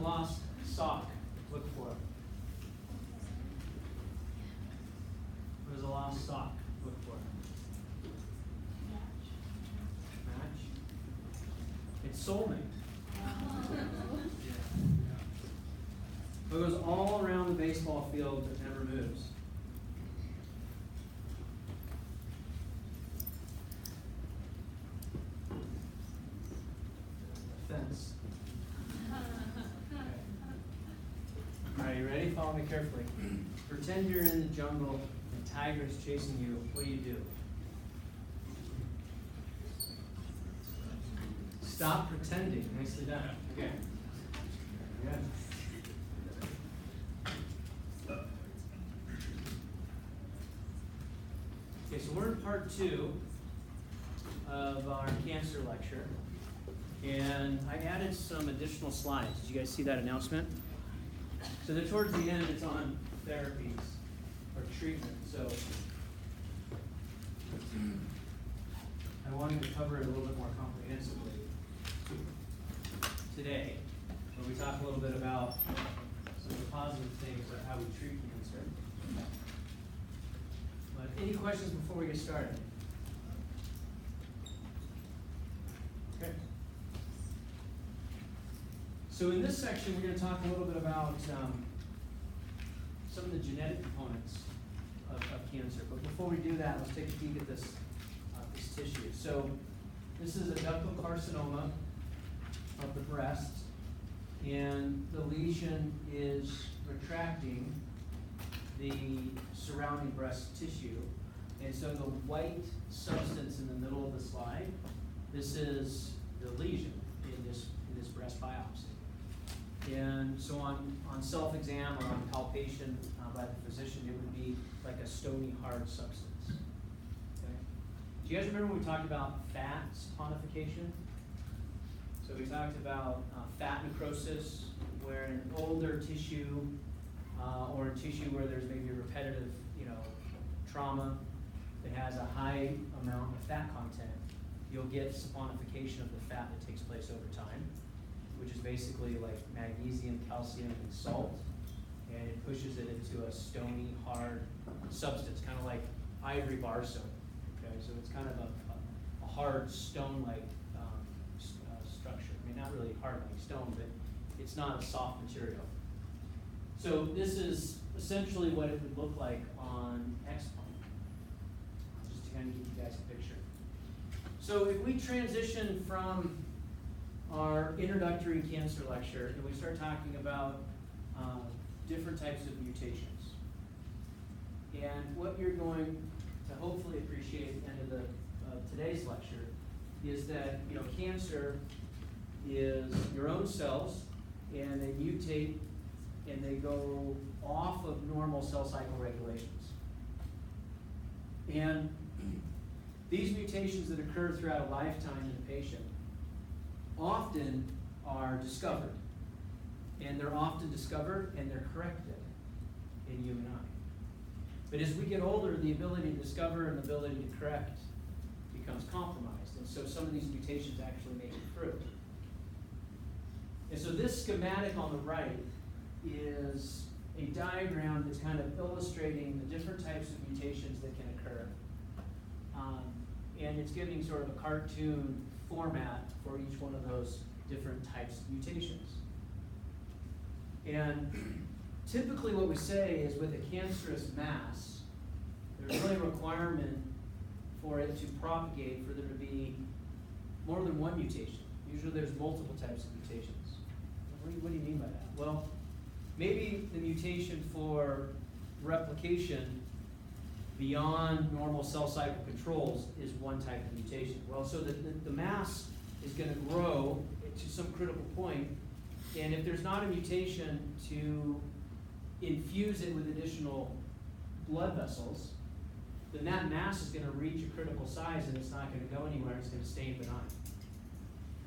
lost sock? Look for it. What is a lost sock? Look for it. Match. It's soulmate. It goes all around the baseball field but never moves. Fence. Okay. All right, you ready? Follow me carefully. Pretend you're in the jungle and tiger is chasing you. What do? Stop pretending. Nicely done. Okay. Good. Okay, so we're in part 2 of our cancer lecture, and I added some additional slides. Did you guys see that announcement? So then towards the end, it's on therapies or treatment. So I wanted to cover it a little bit more comprehensively today, when we talk a little bit about some of the positive things about how we treat cancer. But any questions before we get started? Okay. So in this section, we're going to talk a little bit about some of the genetic components of cancer. But before we do that, let's take a peek at this tissue. So this is a ductal carcinoma of the breast, and the lesion is retracting the surrounding breast tissue. And so the white substance in the middle of the slide, this is the lesion in this breast biopsy. And so on self-exam or on palpation by the physician, it would be like a stony hard substance. Okay? Do you guys remember when we talked about fat saponification? So we talked about fat necrosis, where in older tissue or in tissue where there's maybe a repetitive, trauma that has a high amount of fat content, you'll get saponification of the fat that takes place over time, which is basically like magnesium, calcium, and salt, and it pushes it into a stony, hard substance, kind of like ivory bar soap. Okay, so it's kind of a hard stone-like structure. I mean, not really hard like stone, but it's not a soft material. So this is essentially what it would look like on X-Plane, just to kind of give you guys a picture. So if we transition from our introductory cancer lecture and we start talking about different types of mutations, and what you're going to hopefully appreciate at the end of today's lecture is that cancer is your own cells, and they mutate and they go off of normal cell cycle regulations. And these mutations that occur throughout a lifetime in a patient often are discovered. And they're often discovered and they're corrected in you and I. But as we get older, the ability to discover and the ability to correct becomes compromised. And so some of these mutations actually make it through. And so this schematic on the right is a diagram that's kind of illustrating the different types of mutations that can occur. And it's giving sort of a cartoon format for each one of those different types of mutations. And typically what we say is with a cancerous mass, there's really a requirement for it to propagate, for there to be more than one mutation. Usually there's multiple types of mutations. What do you mean by that? Well, maybe the mutation for replication beyond normal cell cycle controls is one type of mutation. Well, so the mass is going to grow to some critical point, and if there's not a mutation to infuse it with additional blood vessels, then that mass is going to reach a critical size and it's not going to go anywhere, it's going to stay benign.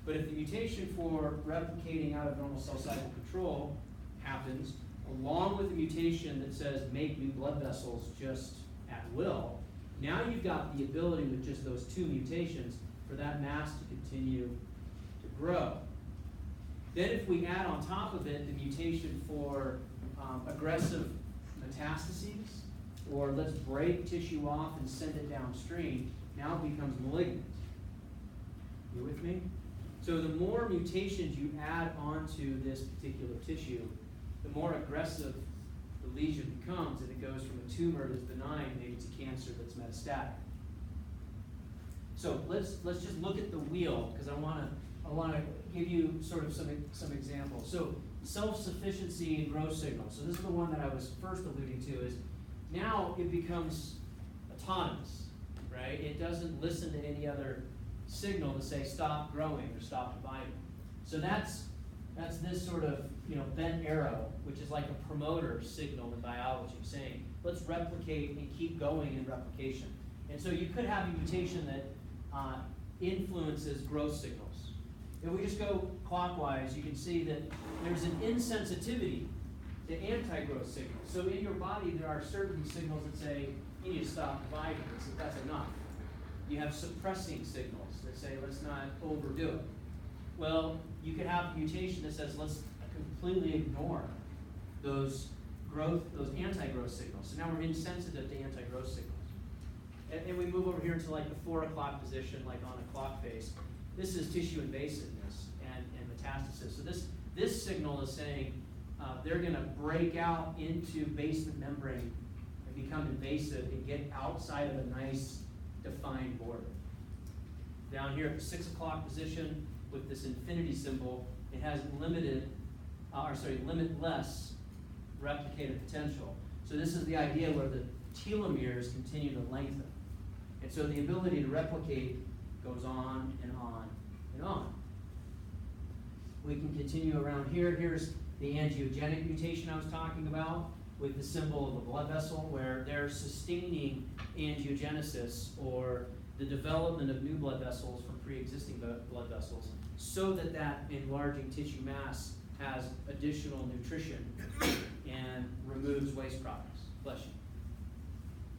But if the mutation for replicating out of normal cell cycle control happens, along with the mutation that says make new blood vessels just at will, now you've got the ability with just those two mutations for that mass to continue to grow. Then if we add on top of it the mutation for aggressive metastases, or let's break tissue off and send it downstream, now it becomes malignant. You with me? So the more mutations you add onto this particular tissue, the more aggressive the lesion becomes, and it goes from a tumor that's benign maybe to cancer that's metastatic. So let's just look at the wheel, because I want to give you sort of some examples. So self-sufficiency and growth signal. So this is the one that I was first alluding to, is now it becomes autonomous, right? It doesn't listen to any other signal to say stop growing or stop dividing. So that's this sort of bent arrow, which is like a promoter signal in biology, saying let's replicate and keep going in replication. And so you could have a mutation that influences growth signals. If we just go clockwise, you can see that there's an insensitivity to anti-growth signals. So in your body, there are certain signals that say you need to stop dividing. That's enough. You have suppressing signals that say let's not overdo it. Well, you could have a mutation that says let's completely ignore those anti-growth signals. So now we're insensitive to anti-growth signals. And we move over here to like the 4 o'clock position, like on a clock face. This is tissue invasiveness and metastasis. So this signal is saying they're going to break out into basement membrane and become invasive and get outside of a nice defined border. Down here at the 6 o'clock position with this infinity symbol, it has limitless replicative potential. So this is the idea where the telomeres continue to lengthen. And so the ability to replicate goes on and on and on. We can continue around here. Here's the angiogenic mutation I was talking about with the symbol of a blood vessel, where they're sustaining angiogenesis, or the development of new blood vessels from pre-existing blood vessels, so that that enlarging tissue mass has additional nutrition and removes waste products. Bless you.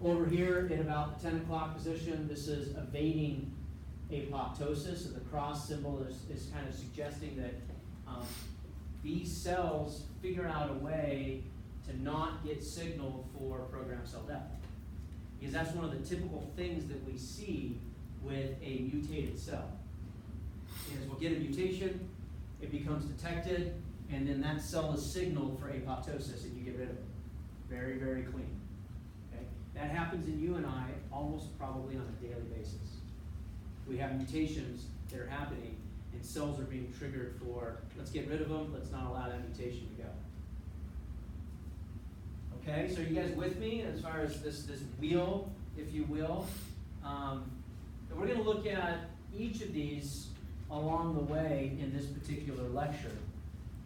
Over here at about the 10 o'clock position, this is evading apoptosis, and the cross symbol is kind of suggesting that these cells figure out a way to not get signaled for programmed cell death. Because that's one of the typical things that we see with a mutated cell. Is we'll get a mutation, it becomes detected, and then that cell is signaled for apoptosis, and you get rid of it. Very, very clean. Okay? That happens in you and I almost probably on a daily basis. We have mutations that are happening, and cells are being triggered for, let's get rid of them, let's not allow that mutation to go. Okay, so are you guys with me as far as this wheel, if you will? And we're going to look at each of these along the way in this particular lecture.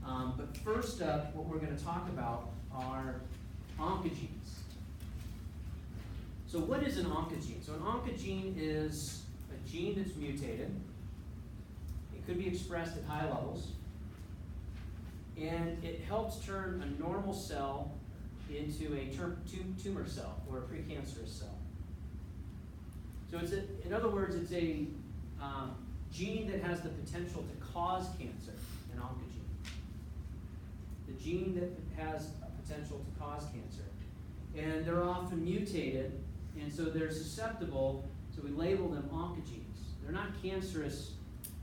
But first up, what we're going to talk about are oncogenes. So what is an oncogene? So an oncogene is a gene that's mutated. It could be expressed at high levels. And it helps turn a normal cell into a tumor cell or a precancerous cell. So in other words, it's a gene that has the potential to cause cancer, an oncogene. The gene that has a potential to cause cancer. And they're often mutated, and so they're susceptible, so we label them oncogenes. They're not cancerous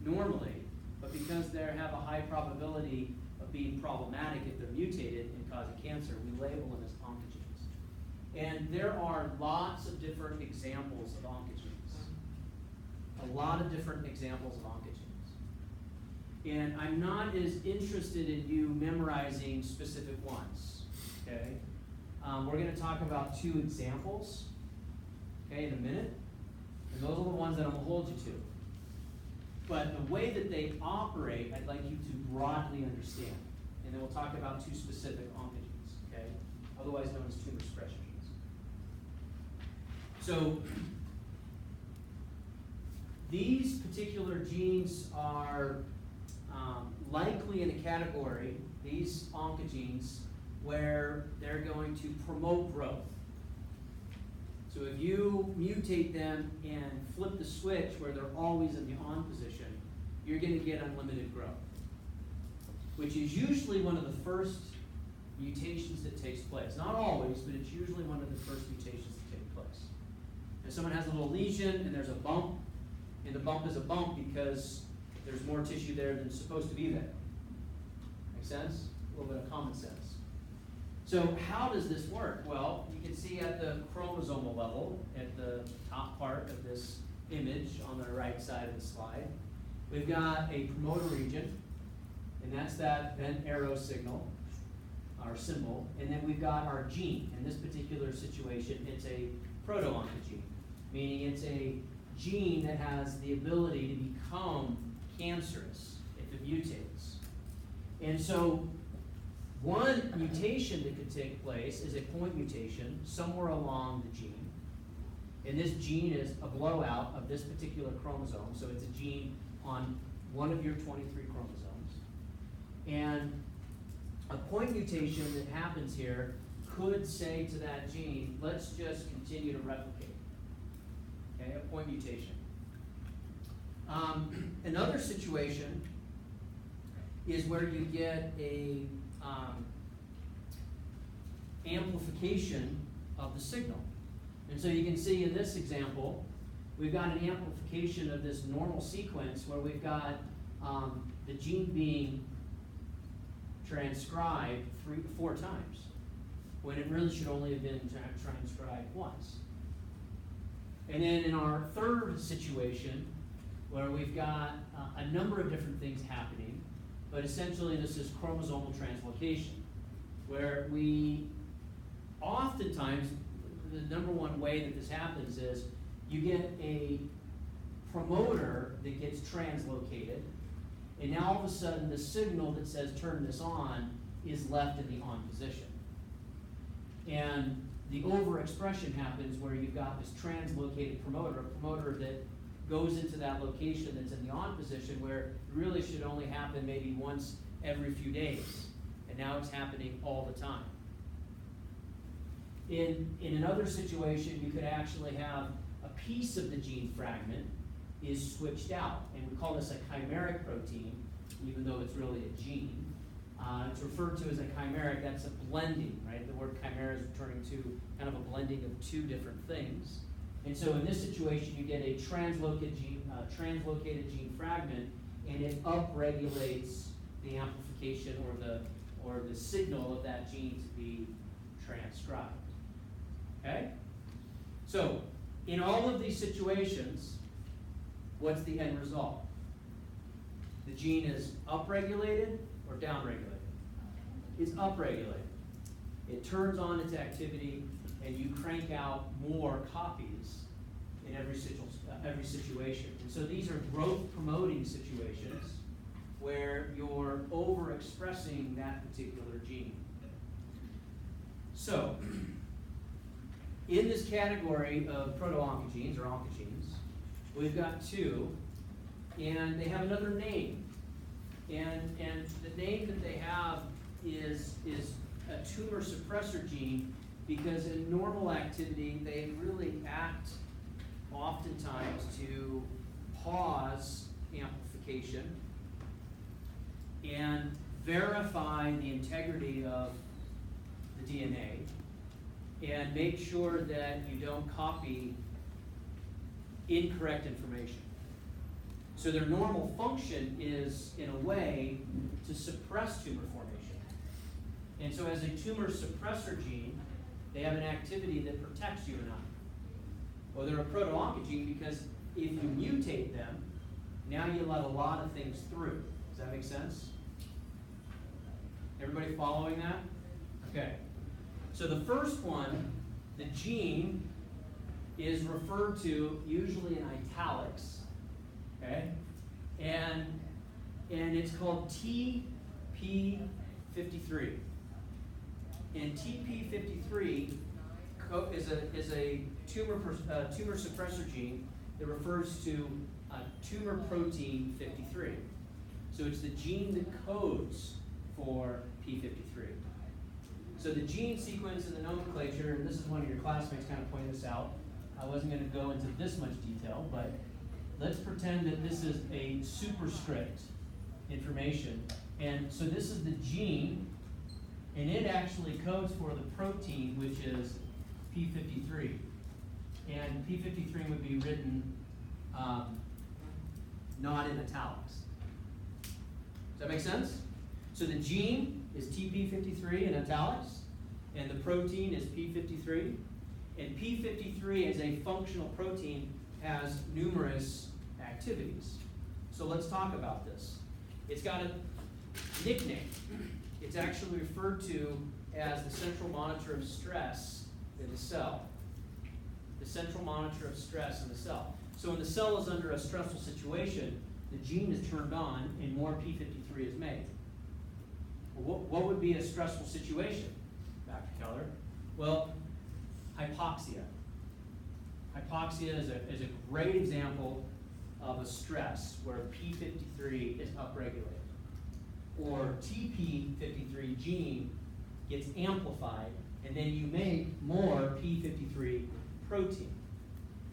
normally, but because they have a high probability of being problematic if they're mutated and causing cancer, we label them as oncogenes. And there are lots of different examples of oncogenes. A lot of different examples of oncogenes. And I'm not as interested in you memorizing specific ones, okay? We're going to talk about 2 examples, okay, in a minute. And those are the ones that I'm going to hold you to. But the way that they operate, I'd like you to broadly understand. And then we'll talk about 2 specific oncogenes, okay? Otherwise known as tumor suppression genes. So these particular genes are likely in a category, these oncogenes, where they're going to promote growth. So if you mutate them and flip the switch where they're always in the on position, you're going to get unlimited growth. which is usually one of the first mutations that takes place. Not always, but it's usually one of the first mutations that take place. And someone has a little lesion and there's a bump, and the bump is a bump because there's more tissue there than supposed to be there. Make sense? A little bit of common sense. So how does this work? Well, you can see at the chromosomal level, at the top part of this image on the right side of the slide, we've got a promoter region, and that's that bent arrow signal, our symbol, and then we've got our gene. In this particular situation, it's a proto-oncogene, meaning it's a gene that has the ability to become cancerous if it mutates. And so one mutation that could take place is a point mutation somewhere along the gene. And this gene is a blowout of this particular chromosome, so it's a gene on one of your 23 chromosomes. And a point mutation that happens here could say to that gene, let's just continue to replicate. Okay, a point mutation. Another situation is where you get a amplification of the signal. And so you can see in this example, we've got an amplification of this normal sequence where we've got the gene being transcribed 4 times, when it really should only have been transcribed once. And then in our third situation, where we've got a number of different things happening, but essentially this is chromosomal translocation, where we oftentimes, the number one way that this happens is you get a promoter that gets translocated, and now all of a sudden the signal that says turn this on is left in the on position. And the overexpression happens where you've got this translocated promoter, a promoter that goes into that location that's in the on position, where it really should only happen maybe once every few days. And now it's happening all the time. In another situation, you could actually have a piece of the gene fragment is switched out. And we call this a chimeric protein, even though it's really a gene. It's referred to as a chimeric. That's a blending, right? The word chimera is referring to kind of a blending of 2 different things. And so in this situation, you get a translocated gene fragment, and it upregulates the amplification or the signal of that gene to be transcribed. Okay? So in all of these situations, what's the end result? The gene is upregulated or downregulated? It's upregulated. It turns on its activity, and you crank out more copies in every situation. And so these are growth-promoting situations where you're overexpressing that particular gene. So, in this category of proto-oncogenes or oncogenes, we've got 2, and they have another name. And the name that they have is a tumor suppressor gene, because in normal activity, they really act oftentimes to pause amplification and verify the integrity of the DNA and make sure that you don't copy incorrect information. So their normal function is, in a way, to suppress tumor formation. And so as a tumor suppressor gene, they have an activity that protects you and I. Well, they're a proto-oncogene because if you mutate them, now you let a lot of things through. Does that make sense? Everybody following that? Okay. So the first one, the gene, is referred to usually in italics, okay? And it's called TP53. And TP53 is a tumor suppressor gene that refers to tumor protein 53. So it's the gene that codes for P53. So the gene sequence and the nomenclature, and this is one of your classmates kind of pointed this out. I wasn't going to go into this much detail, but let's pretend that this is a superscript information. And so this is the gene, and it actually codes for the protein, which is P53. And P53 would be written not in italics. Does that make sense? So the gene is TP53 in italics, and the protein is P53. And P53 as a functional protein has numerous activities. So let's talk about this. It's got a nickname. It's actually referred to as the central monitor of stress in the cell. The central monitor of stress in the cell. So when the cell is under a stressful situation, the gene is turned on and more P53 is made. Well, what would be a stressful situation, Dr. Keller? Well, hypoxia. Hypoxia is a great example of a stress where P53 is upregulated. Or TP53 gene gets amplified, and then you make more P53 protein.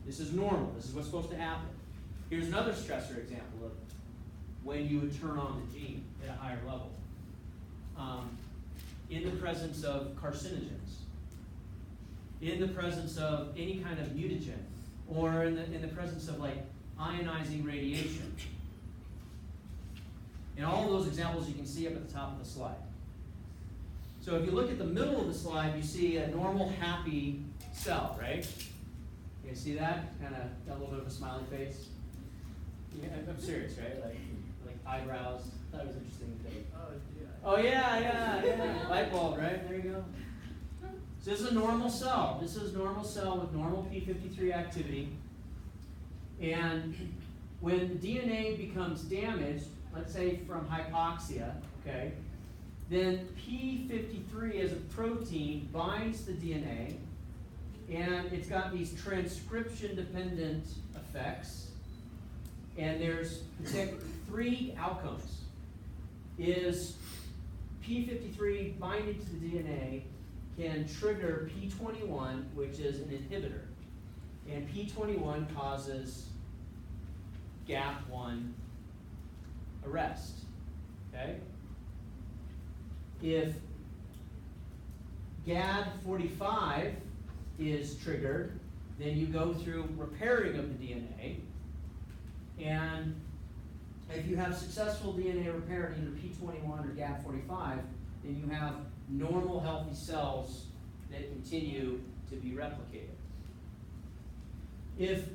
This is normal. This is what's supposed to happen. Here's another stressor example of when you would turn on the gene at a higher level. In the presence of carcinogens, in the presence of any kind of mutagen, or in the presence of like ionizing radiation. And all of those examples you can see up at the top of the slide. So if you look at the middle of the slide, you see a normal, happy cell, right? You see that? Kind of got a little bit of a smiley face. Yeah, I'm serious, right? Like eyebrows. I thought it was interesting today. Oh yeah. Light bulb, right? There you go. So this is a normal cell. This is a normal cell with normal P53 activity. And when the DNA becomes damaged, let's say from hypoxia, okay, then P53 as a protein binds the DNA, and it's got these transcription-dependent effects. And there's three outcomes. Is P53 binding to the DNA can trigger P21, which is an inhibitor. And P21 causes GAP1 arrest. Okay? If GAD45 is triggered, then you go through repairing of the DNA. And if you have successful DNA repair in either P21 or GAD45, then you have normal healthy cells that continue to be replicated. If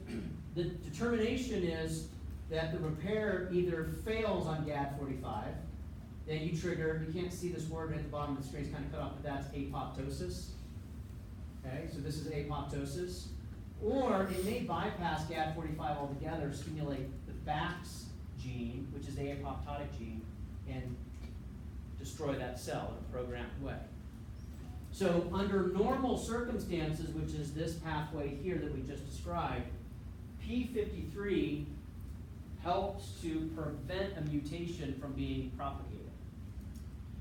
the determination is that the repair either fails on GAD45, then you trigger, you can't see this word at the bottom of the screen, it's kind of cut off, but that's apoptosis. Okay, so this is apoptosis. Or it may bypass GAD45 altogether, stimulate the BAX gene, which is the apoptotic gene, and destroy that cell in a programmed way. So under normal circumstances, which is this pathway here that we just described, P53 helps to prevent a mutation from being propagated.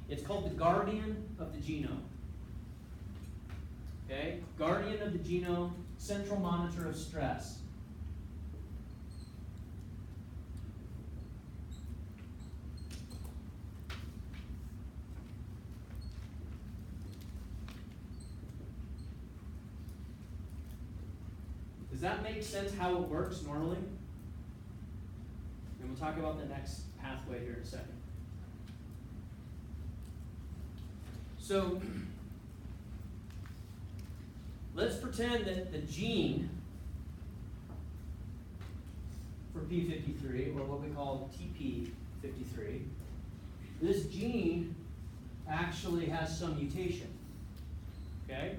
It's called the guardian of the genome. Okay? Guardian of the genome, central monitor of stress. Does that make sense how it works normally? And we'll talk about the next pathway here in a second. So, let's pretend that the gene for P53, or what we call TP53, this gene actually has some mutation. Okay?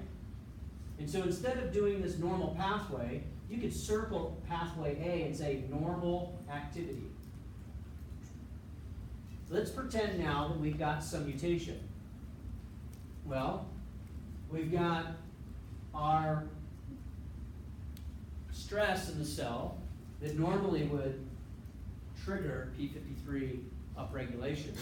And so instead of doing this normal pathway, you could circle pathway A and say normal activity. Let's pretend now that we've got some mutation. Well, we've got our stress in the cell that normally would trigger P53 upregulation.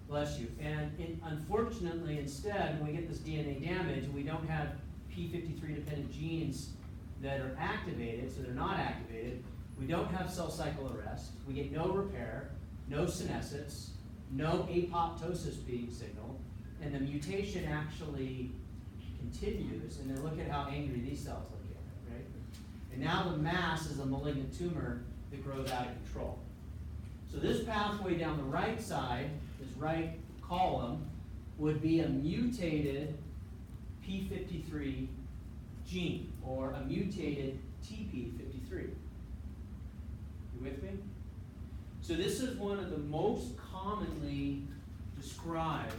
Bless you. And unfortunately, instead, when we get this DNA damage, we don't have P53 dependent genes that are activated, so they're not activated. We don't have cell cycle arrest. We get no repair. no senescence, no apoptosis being signaled, and the mutation actually continues, and then look at how angry these cells look at, right? And now the mass is a malignant tumor that grows out of control. So this pathway down the right side, this right column, would be a mutated p53 gene, or a mutated TP53. You with me? So this is one of the most commonly described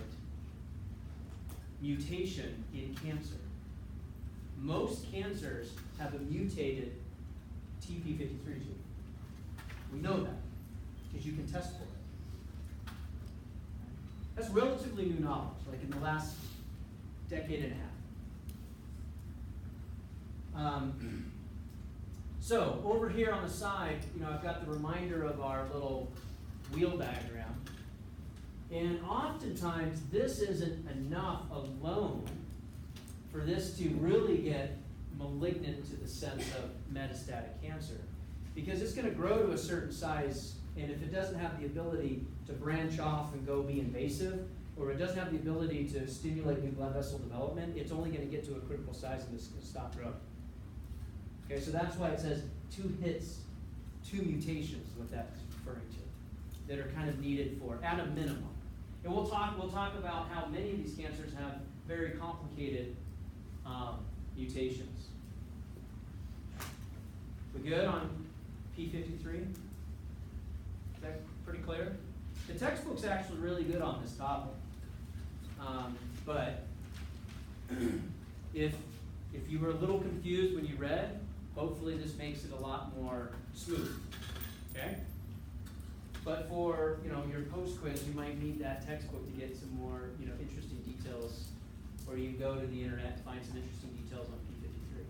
mutation in cancer. Most cancers have a mutated TP53 gene. We know that, because you can test for it. That's relatively new knowledge, like in the last decade and a half. So over here on the side, I've got the reminder of our little wheel diagram. And oftentimes, this isn't enough alone for this to really get malignant to the sense of metastatic cancer. Because it's going to grow to a certain size, and if it doesn't have the ability to branch off and go be invasive, or it doesn't have the ability to stimulate new blood vessel development, it's only going to get to a critical size and it's going to stop growing. Okay, so that's why it says 2 hits, 2 mutations, is what that's referring to, that are kind of needed for, at a minimum. And we'll talk about how many of these cancers have very complicated mutations. We good on P53? Is that pretty clear? The textbook's actually really good on this topic. But if you were a little confused when you read, hopefully this makes it a lot more smooth. Okay? But for your post quiz, you might need that textbook to get some more interesting details, or you can go to the internet to find some interesting details on P53.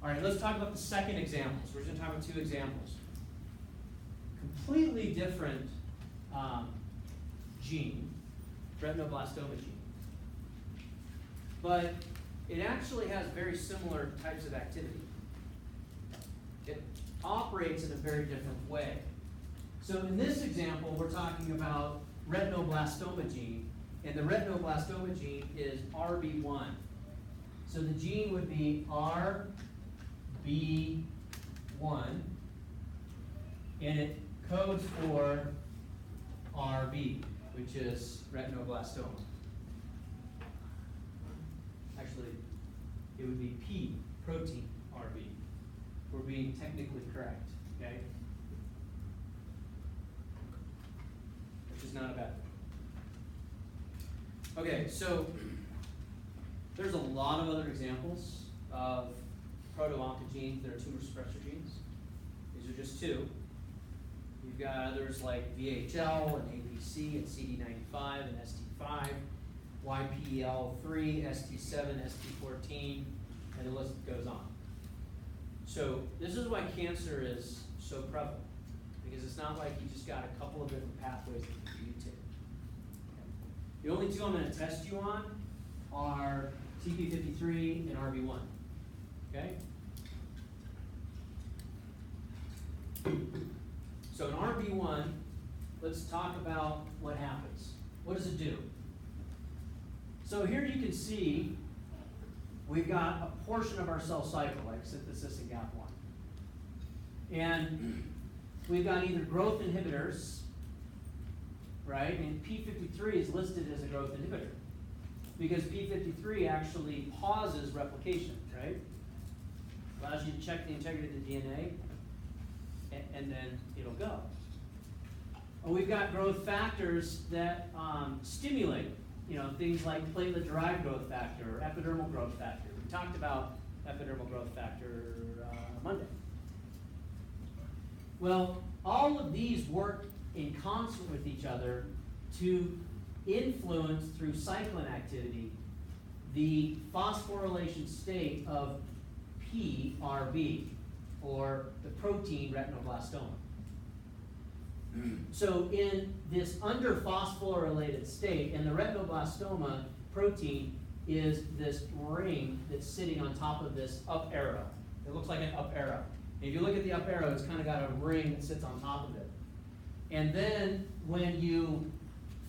All right, let's talk about the second examples. We're going to talk about 2 examples. Completely different gene, retinoblastoma gene, but it actually has very similar types of activity. It operates in a very different way. So in this example, we're talking about retinoblastoma gene, and the retinoblastoma gene is RB1. So the gene would be RB1, and it codes for RB, which is retinoblastoma. Actually, it would be P, protein RB. We're being technically correct, okay? Which is not a bad thing. Okay, so there's a lot of other examples of proto-oncogenes that are tumor suppressor genes. These are just 2. You've got others like VHL and APC and CD95 and ST5, YPL3, ST7, ST14, and the list goes on. So this is why cancer is so prevalent, because it's not like you just got a couple of different pathways that you mutate. Okay. The only 2 I'm going to test you on are TP53 and RB1. Okay? So in RB1, let's talk about what happens. What does it do? So here you can see we've got a portion of our cell cycle, like synthesis and GAP1. And we've got either growth inhibitors, right? And P53 is listed as a growth inhibitor because P53 actually pauses replication, right? Allows you to check the integrity of the DNA, and then it'll go. And we've got growth factors that stimulate, things like platelet-derived growth factor or epidermal growth factor. We talked about epidermal growth factor Monday. Well, all of these work in concert with each other to influence, through cyclin activity, the phosphorylation state of PRB, or the protein retinoblastoma. So in this underphosphorylated state, and the retinoblastoma protein is this ring that's sitting on top of this up arrow. It looks like an up arrow. And if you look at the up arrow, it's kind of got a ring that sits on top of it. And then when you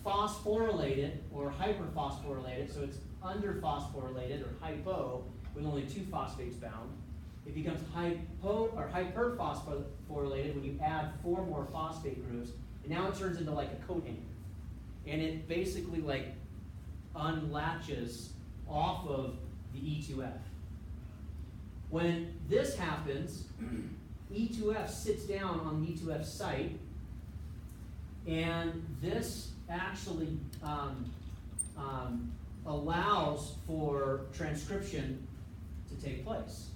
phosphorylate it or hyperphosphorylate it, so it's underphosphorylated or hypo with only 2 phosphates bound, it becomes hypo or hyperphosphorylated when you add 4 more phosphate groups, and now it turns into like a coat hanger. And it basically like unlatches off of the E2F. When this happens, E2F sits down on the E2F site, and this actually allows for transcription to take place.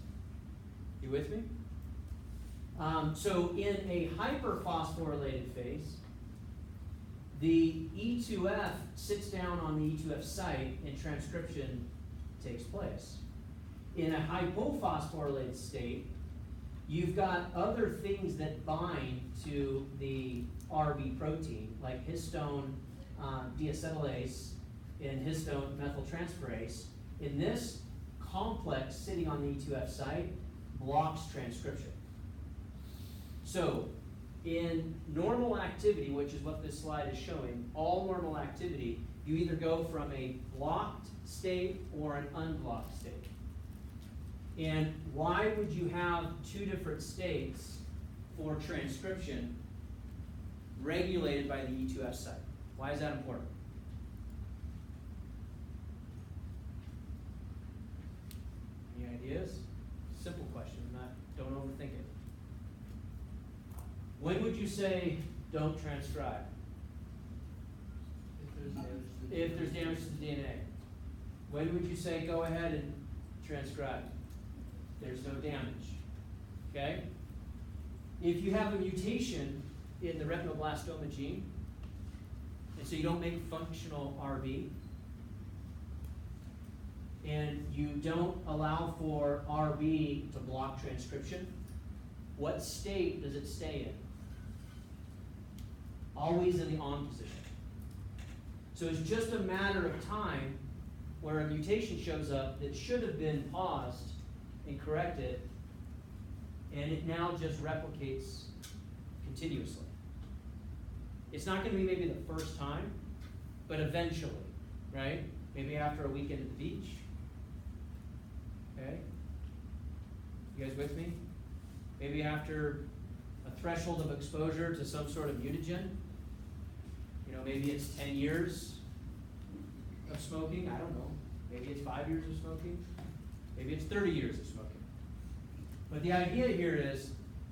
You with me? So in a hyperphosphorylated phase, the E2F sits down on the E2F site and transcription takes place. In a hypophosphorylated state, you've got other things that bind to the RB protein, like histone deacetylase and histone methyltransferase. In this complex sitting on the E2F site blocks transcription. So in normal activity, which is what this slide is showing, all normal activity, you either go from a blocked state or an unblocked state. And why would you have 2 different states for transcription regulated by the E2F site? Why is that important? Any ideas? Simple question, don't overthink it. When would you say don't transcribe? If there's damage to the DNA. When would you say go ahead and transcribe? There's no damage. Okay? If you have a mutation in the retinoblastoma gene, and so you don't make functional RB, and you don't allow for RB to block transcription, what state does it stay in? Always in the on position. So it's just a matter of time where a mutation shows up that should have been paused and corrected, and it now just replicates continuously. It's not going to be maybe the first time, but eventually, right? Maybe after a weekend at the beach. Okay? You guys with me? Maybe after a threshold of exposure to some sort of mutagen. You know, maybe it's 10 years of smoking. I don't know. Maybe it's 5 years of smoking. Maybe it's 30 years of smoking. But the idea here is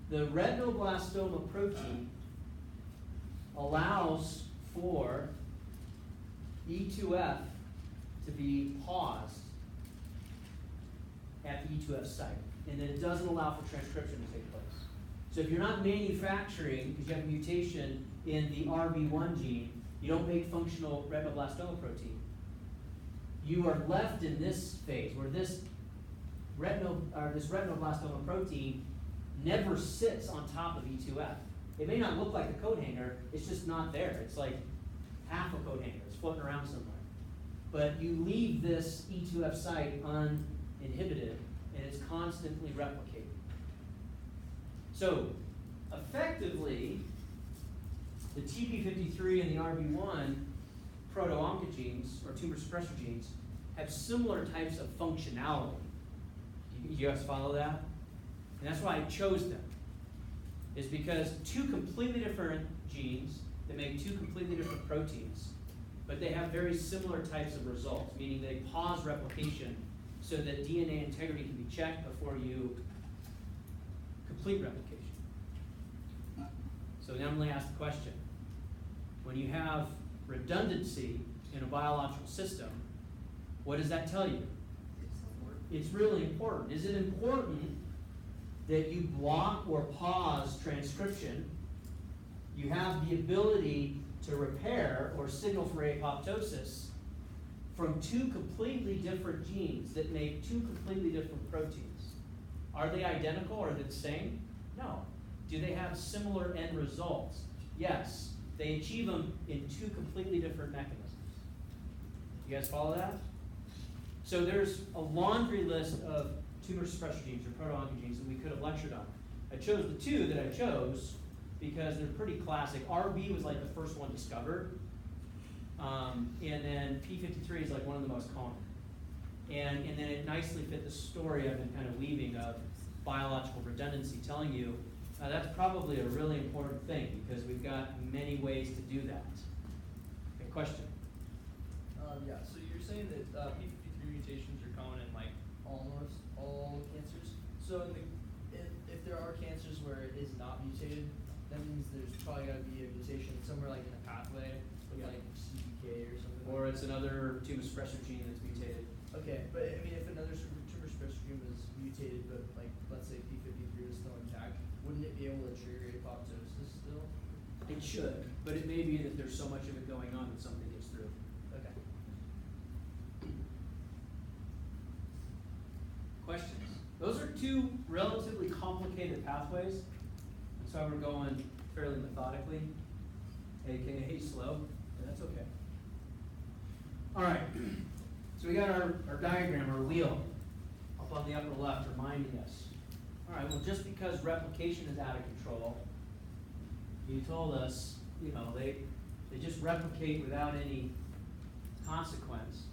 the retinoblastoma protein allows for E2F to be paused at the E2F site, and then it doesn't allow for transcription to take place. So if you're not manufacturing, because you have a mutation in the RB1 gene, you don't make functional retinoblastoma protein, you are left in this phase where this retinoblastoma protein never sits on top of E2F. It may not look like a coat hanger, it's just not there. It's like half a coat hanger, it's floating around somewhere. But you leave this E2F site uninhibited, and it's constantly replicating. So, effectively, the TP53 and the RB1 proto-oncogenes, or tumor suppressor genes, have similar types of functionality. You guys follow that? And that's why I chose them. Is because 2 completely different genes that make 2 completely different proteins, but they have very similar types of results, meaning they pause replication so that DNA integrity can be checked before you complete replication. So now I'm going to ask the question. When you have redundancy in a biological system, what does that tell you? It's really important. Is it important that you block or pause transcription? You have the ability to repair or signal for apoptosis from 2 completely different genes that make 2 completely different proteins. Are they identical? Are they the same? No. Do they have similar end results? Yes. They achieve them in 2 completely different mechanisms. You guys follow that? So there's a laundry list of tumor suppressor genes or proto-oncogenes that we could have lectured on. I chose the 2 that I chose because they're pretty classic. RB was like the first one discovered, and then P53 is like one of the most common. And then it nicely fit the story I've been kind of weaving of biological redundancy, telling you that's probably a really important thing because we've got many ways to do that. Okay, question? Yeah, so you're saying that P53 mutations are common in like almost all cancers. So if there are cancers where it is not mutated, that means there's probably got to be a mutation somewhere like in the pathway, with Yeah. like CPK or something. Or like it's that. another tumor suppressor gene that's mutated. Okay, but I mean, if another tumor suppressor gene was mutated, but like let's say P53 was still intact, wouldn't it be able to trigger apoptosis still? It should, but it may be that there's so much of it going on that something gets through. Okay. Questions? Those are two relatively complicated pathways. That's why we're going fairly methodically, aka slow, but that's okay. All right, so we got our diagram, our wheel, up on the upper left reminding us. All right, well, just because replication is out of control, you told us, you know, they just replicate without any consequence.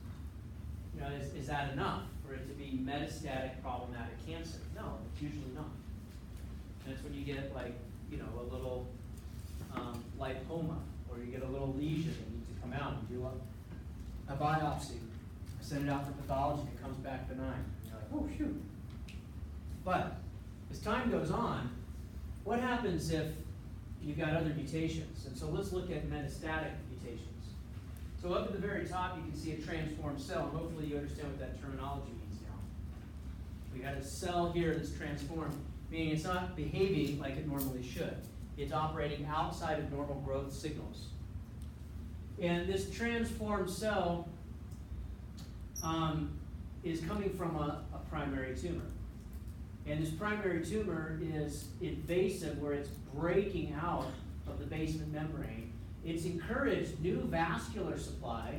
You know, is that enough for it to be metastatic problematic cancer? No, it's usually not. And it's when you get like, you know, a little lipoma, or you get a little lesion that needs to come out and do a biopsy. I send it out for pathology and it comes back benign. And you're like, oh shoot. But as time goes on, what happens if you've got other mutations? And so let's look at metastatic mutations. So up at the very top, you can see a transformed cell, and hopefully you understand what that terminology means now. We got a cell here that's transformed, meaning it's not behaving like it normally should. It's operating outside of normal growth signals. And this transformed cell is coming from a primary tumor. And this primary tumor is invasive, where it's breaking out of the basement membrane. It's encouraged new vascular supply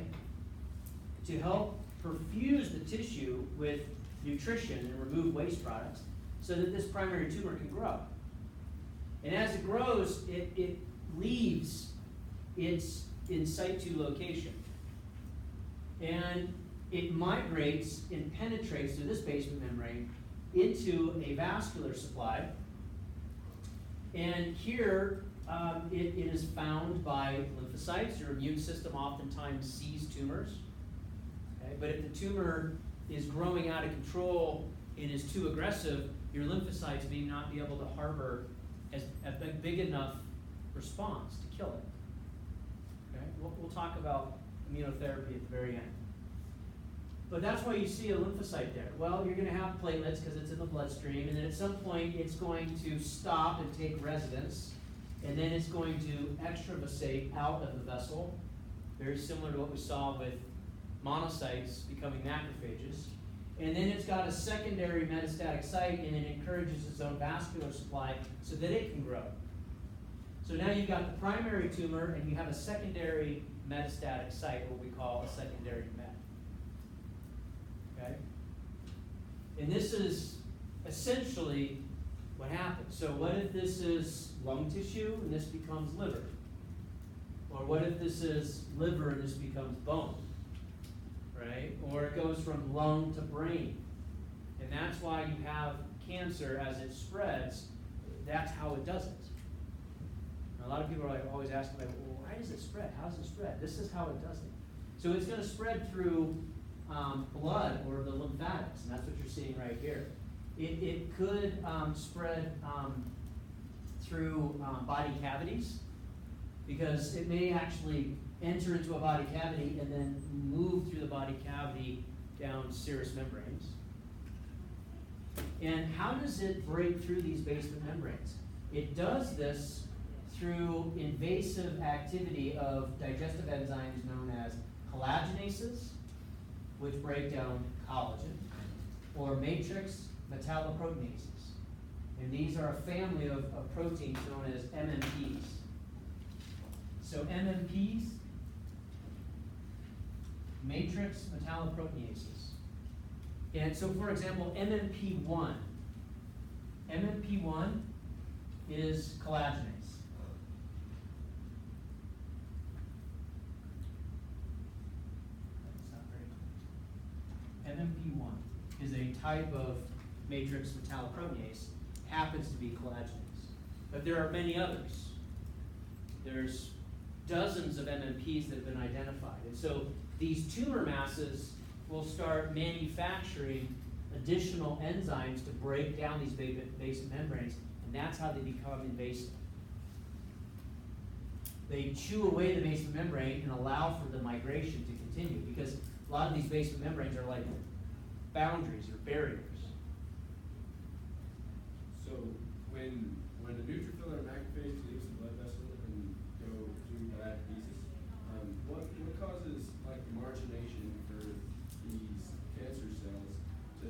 to help perfuse the tissue with nutrition and remove waste products so that this primary tumor can grow. And as it grows, it leaves its in situ location. And it migrates and penetrates through this basement membrane into a vascular supply. And here, it is found by lymphocytes. Your immune system oftentimes sees tumors. Okay? But if the tumor is growing out of control and is too aggressive, your lymphocytes may not be able to harbor a big enough response to kill it. Okay? We'll talk about immunotherapy at the very end. But that's why you see a lymphocyte there. Well, you're going to have platelets because it's in the bloodstream, and then at some point it's going to stop and take residence, and then it's going to extravasate out of the vessel, very similar to what we saw with monocytes becoming macrophages. And then it's got a secondary metastatic site, and it encourages its own vascular supply so that it can grow. So now you've got the primary tumor, and you have a secondary metastatic site, what we call a secondary met. Okay? And this is essentially what happens. So what if this is lung tissue and this becomes liver? Or what if this is liver and this becomes bone? Right? Or it goes from lung to brain. And that's why you have cancer as it spreads. That's how it does it. And a lot of people are like always asking, like, well, why does it spread? How does it spread? This is how it does it. So it's going to spread through blood or the lymphatics, and that's what you're seeing right here. It could spread through body cavities, because it may actually enter into a body cavity and then move through the body cavity down serous membranes. And how does it break through these basement membranes? It does this through invasive activity of digestive enzymes known as collagenases, which break down collagen, or matrix metalloproteinases. And these are a family of proteins known as MMPs. So MMPs, matrix metalloproteinases. And so, for example, MMP1 is collagenase. MMP1 is a type of matrix metalloproteinase, happens to be collagenase. But there are many others. There's dozens of MMPs that have been identified. And so these tumor masses will start manufacturing additional enzymes to break down these basement membranes, and that's how they become invasive. They chew away the basement membrane and allow for the migration to continue, because a lot of these basement membranes are like boundaries or barriers. So when the neutrophil or macrophage leaves the blood vessel and go to diathesis, what causes like margination for these cancer cells to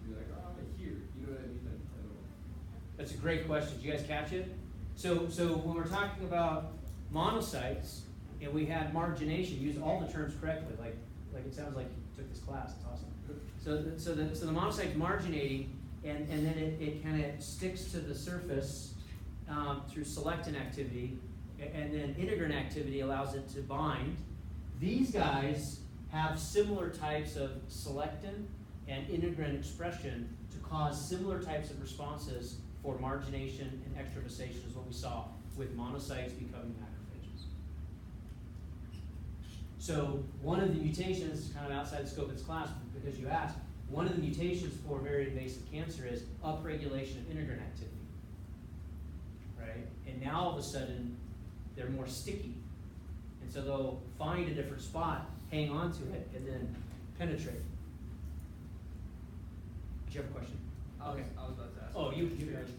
be like, oh, here, you know what I mean? I don't. That's a great question. Did you guys catch it? So when we're talking about monocytes and we had margination, use all the terms correctly. Like it sounds like you took this class. It's awesome. So the monocyte's marginating, and then it kind of sticks to the surface through selectin activity, and then integrin activity allows it to bind. These guys have similar types of selectin and integrin expression to cause similar types of responses for margination and extravasation, is what we saw with monocytes becoming macrophages. So one of the mutations, kind of outside the scope of this class, because you asked, one of the mutations for very invasive cancer is upregulation of integrin activity, right? And now all of a sudden, they're more sticky. And so they'll find a different spot, hang on to it, and then penetrate. Did you have a question? I was about to ask. Oh, you guys guys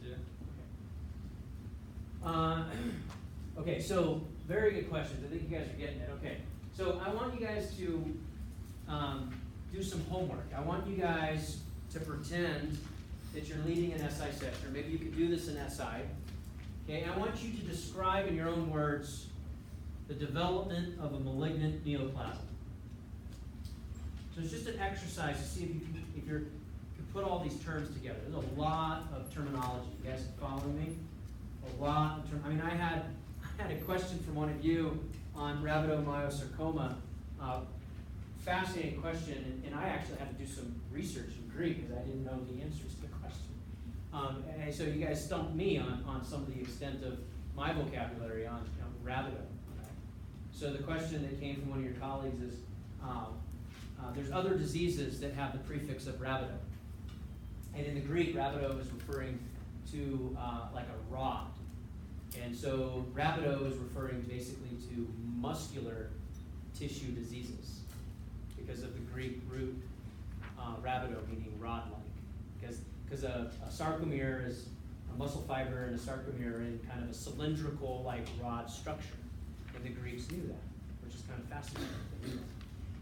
do. Okay, so very good questions. I think you guys are getting it. Okay, so I want you guys to do some homework. I want you guys to pretend that you're leading an SI session, or maybe you could do this in SI. Okay, and I want you to describe in your own words the development of a malignant neoplasm. So it's just an exercise to see if you put all these terms together. There's a lot of terminology. You guys following me? A lot of I mean, I had a question from one of you on rhabdomyosarcoma. Fascinating question, and I actually had to do some research in Greek because I didn't know the answers to the question. And so you guys stumped me on some of the extent of my vocabulary on rhabdo. Okay? So the question that came from one of your colleagues is, there's other diseases that have the prefix of rhabdo. And in the Greek, rhabdo is referring to like a rod. And so rhabdo is referring basically to muscular tissue diseases because of the Greek root rhabdo, meaning rod-like. Because a sarcomere is a muscle fiber, and a sarcomere in kind of a cylindrical like rod structure. And the Greeks knew that, which is kind of fascinating.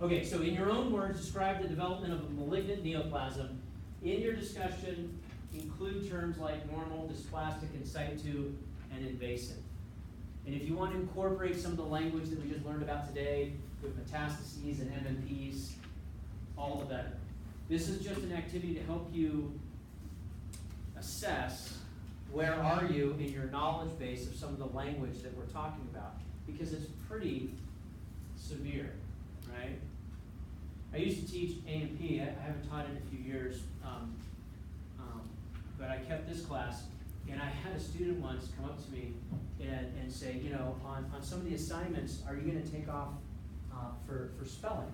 Okay, so in your own words, describe the development of a malignant neoplasm. In your discussion, include terms like normal, dysplastic, in situ, and invasive. And if you want to incorporate some of the language that we just learned about today with metastases and MMPs, all the better. This is just an activity to help you assess where are you in your knowledge base of some of the language that we're talking about, because it's pretty severe, right? I used to teach A&P. I haven't taught it in a few years, but I kept this class, and I had a student once come up to me and say, on some of the assignments, are you going to take off for spelling?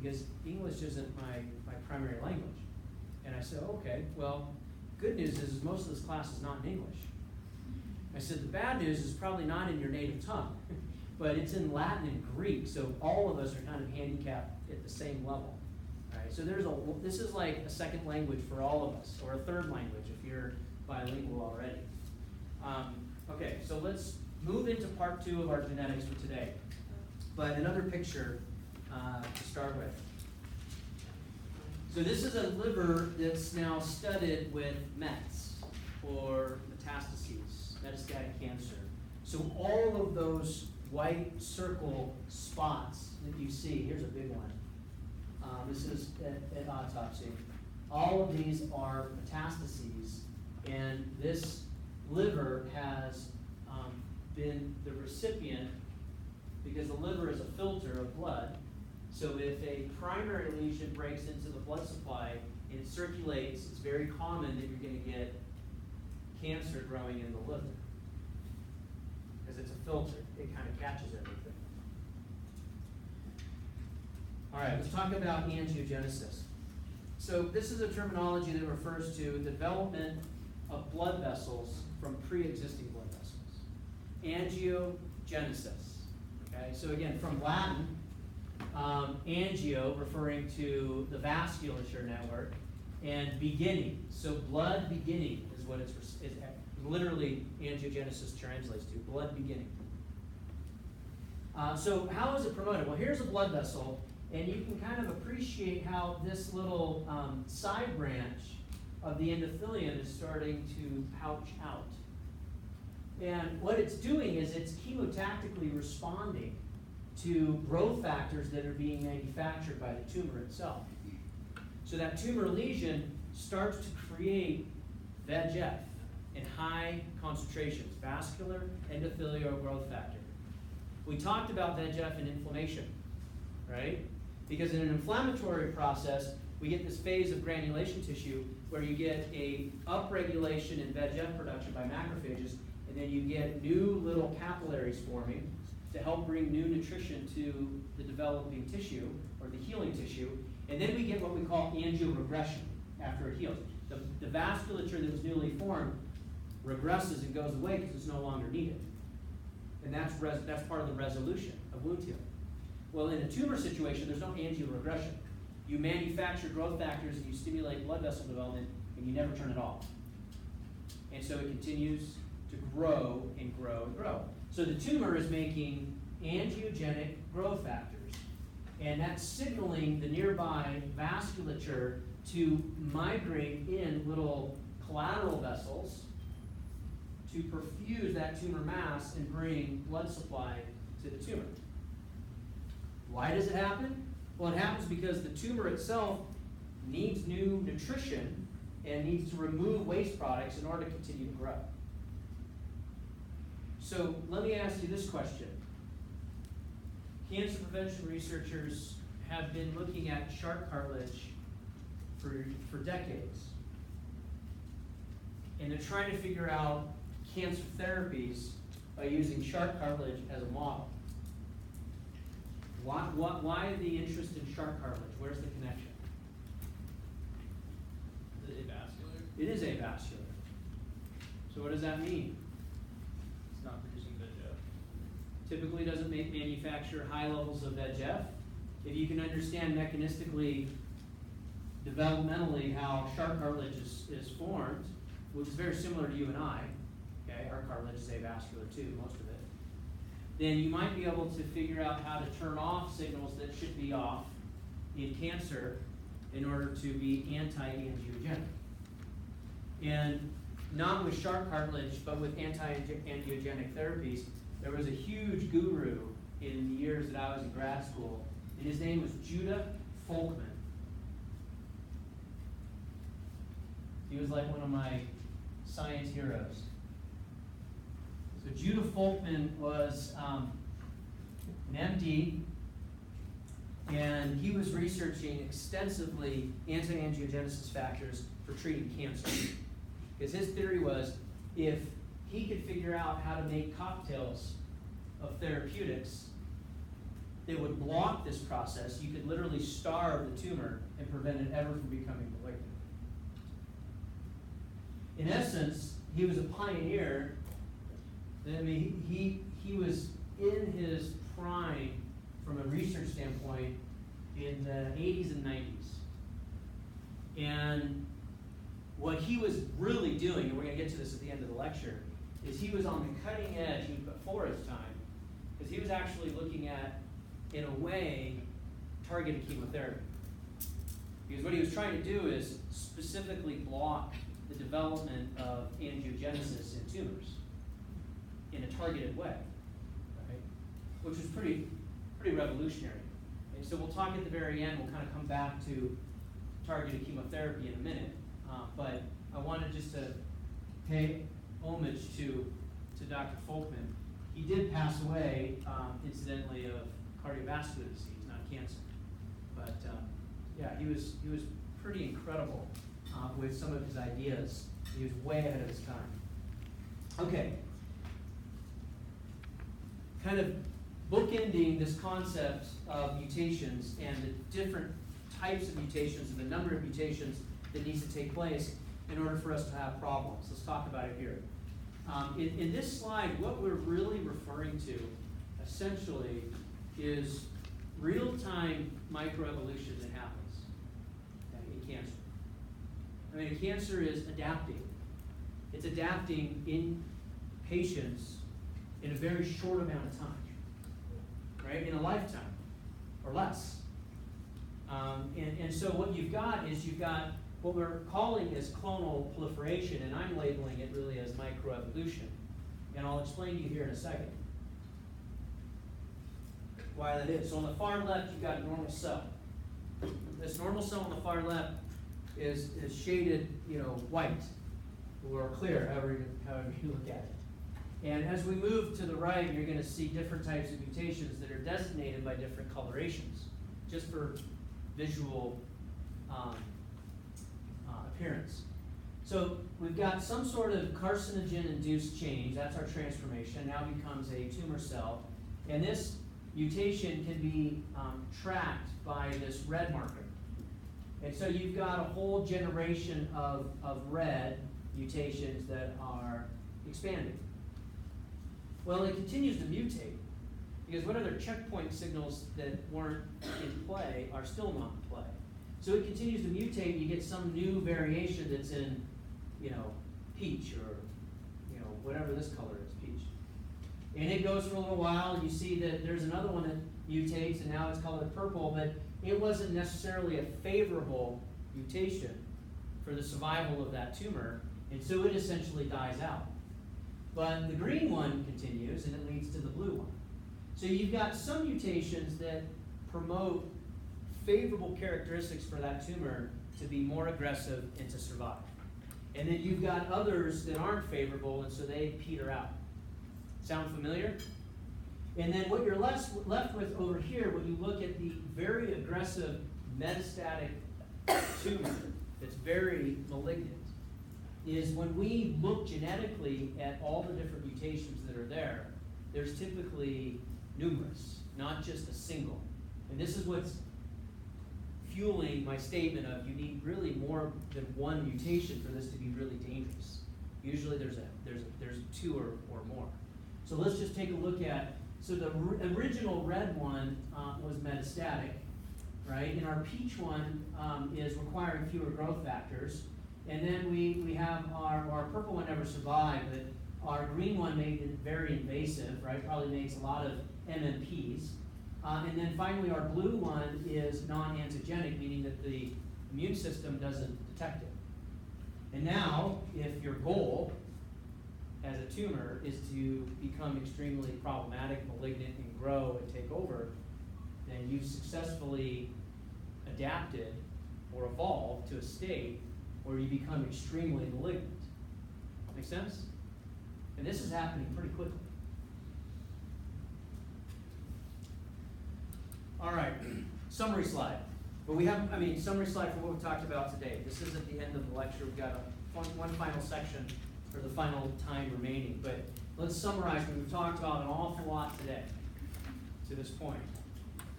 Because English isn't my primary language. And I said, okay, well, good news is most of this class is not in English. I said, the bad news is probably not in your native tongue, but it's in Latin and Greek, so all of us are kind of handicapped at the same level. All right, so this is like a second language for all of us, or a third language if you're bilingual already. Okay, so let's move into part 2 of our genetics for today. But another picture to start with. So this is a liver that's now studied with METs, or metastases, metastatic cancer. So all of those white circle spots that you see, here's a big one. This is at autopsy. All of these are metastases, and this liver has been the recipient, because the liver is a filter of blood, So if a primary lesion breaks into the blood supply and it circulates, it's very common that you're going to get cancer growing in the liver. Because it's a filter, it kind of catches everything. All right, let's talk about angiogenesis. So this is a terminology that refers to the development of blood vessels from pre-existing blood vessels. Angiogenesis. Okay, so again, from Latin, angio referring to the vasculature network, and beginning. So blood beginning is what it's literally angiogenesis translates to, blood beginning. So how is it promoted? Well, here's a blood vessel, and you can kind of appreciate how this little side branch of the endothelium is starting to pouch out. And what it's doing is it's chemotactically responding to growth factors that are being manufactured by the tumor itself. So that tumor lesion starts to create VEGF in high concentrations, vascular endothelial growth factor. We talked about VEGF and inflammation, right? Because in an inflammatory process, we get this phase of granulation tissue where you get a upregulation in VEGF production by macrophages, and then you get new little capillaries forming to help bring new nutrition to the developing tissue or the healing tissue. And then we get what we call angioregression after it heals. The vasculature that was newly formed regresses and goes away because it's no longer needed. And that's part of the resolution of wound healing. Well, in a tumor situation, there's no angioregression. You manufacture growth factors and you stimulate blood vessel development, and you never turn it off. And so it continues to grow and grow and grow. So the tumor is making angiogenic growth factors, and that's signaling the nearby vasculature to migrate in little collateral vessels to perfuse that tumor mass and bring blood supply to the tumor. Why does it happen? Well, it happens because the tumor itself needs new nutrition and needs to remove waste products in order to continue to grow. So let me ask you this question. Cancer prevention researchers have been looking at shark cartilage for decades. And they're trying to figure out cancer therapies by using shark cartilage as a model. Why the interest in shark cartilage? Where's the connection? Is it avascular? It is avascular. So what does that mean? It's not producing VEGF. Typically doesn't manufacture high levels of VEGF. If you can understand mechanistically, developmentally, how shark cartilage is formed, which is very similar to you and I, okay, our cartilage is avascular too, most of it, then you might be able to figure out how to turn off signals that should be off in cancer in order to be anti-angiogenic. And not with shark cartilage, but with anti-angiogenic therapies, there was a huge guru in the years that I was in grad school, and his name was Judah Folkman. He was like one of my science heroes. So Judah Folkman was an MD, and he was researching extensively anti-angiogenesis factors for treating cancer. Because his theory was, if he could figure out how to make cocktails of therapeutics that would block this process, you could literally starve the tumor and prevent it ever from becoming malignant. In essence, he was a pioneer. I mean, he was in his prime from a research standpoint in the 80s and 90s. And what he was really doing, and we're going to get to this at the end of the lecture, is he was on the cutting edge before his time, because he was actually looking at, in a way, targeted chemotherapy. Because what he was trying to do is specifically block the development of angiogenesis in tumors in a targeted way, right? Which was pretty revolutionary. And so we'll talk at the very end, we'll kind of come back to targeted chemotherapy in a minute. But I wanted just to pay homage to Dr. Folkman. He did pass away, incidentally, of cardiovascular disease, not cancer. But yeah, he was pretty incredible with some of his ideas. He was way ahead of his time. Okay. Kind of bookending this concept of mutations and the different types of mutations and the number of mutations that needs to take place in order for us to have problems. Let's talk about it here. In this slide, what we're really referring to, essentially, is real-time microevolution that happens in cancer. I mean, cancer is adapting. It's adapting in patients in a very short amount of time, right? In a lifetime or less. And so what you've got is you've got what we're calling is clonal proliferation, and I'm labeling it really as microevolution. And I'll explain to you here in a second why that is. So on the far left, you've got a normal cell. This normal cell on the far left is shaded, white or clear, however you look at it. And as we move to the right, you're going to see different types of mutations that are designated by different colorations, just for visual appearance. So we've got some sort of carcinogen-induced change. That's our transformation. Now becomes a tumor cell. And this mutation can be tracked by this red marker. And so you've got a whole generation of red mutations that are expanding. Well, it continues to mutate, because what other checkpoint signals that weren't in play are still not in play. So it continues to mutate, and you get some new variation that's in, peach or, whatever this color is, peach. And it goes for a little while, and you see that there's another one that mutates, and now it's colored purple, but it wasn't necessarily a favorable mutation for the survival of that tumor, and so it essentially dies out. But the green one continues, and it leads to the blue one. So you've got some mutations that promote favorable characteristics for that tumor to be more aggressive and to survive. And then you've got others that aren't favorable, and so they peter out. Sound familiar? And then what you're left with over here, when you look at the very aggressive metastatic tumor that's very malignant, is when we look genetically at all the different mutations that are there, there's typically numerous, not just a single. And this is what's fueling my statement of you need really more than one mutation for this to be really dangerous. Usually there's two or more. So let's just take a look at, so the original red one was metastatic, right? And our peach one is requiring fewer growth factors. And then we have our purple one never survived, but our green one made it very invasive, right? Probably makes a lot of MMPs. And then finally our blue one is non-antigenic, meaning that the immune system doesn't detect it. And now, if your goal as a tumor is to become extremely problematic, malignant, and grow and take over, then you've successfully adapted or evolved to a state where you become extremely malignant. Make sense? And this is happening pretty quickly. All right, summary slide. But summary slide for what we talked about today. This is at the end of the lecture. We've got one final section for the final time remaining. But let's summarize what we've talked about an awful lot today to this point.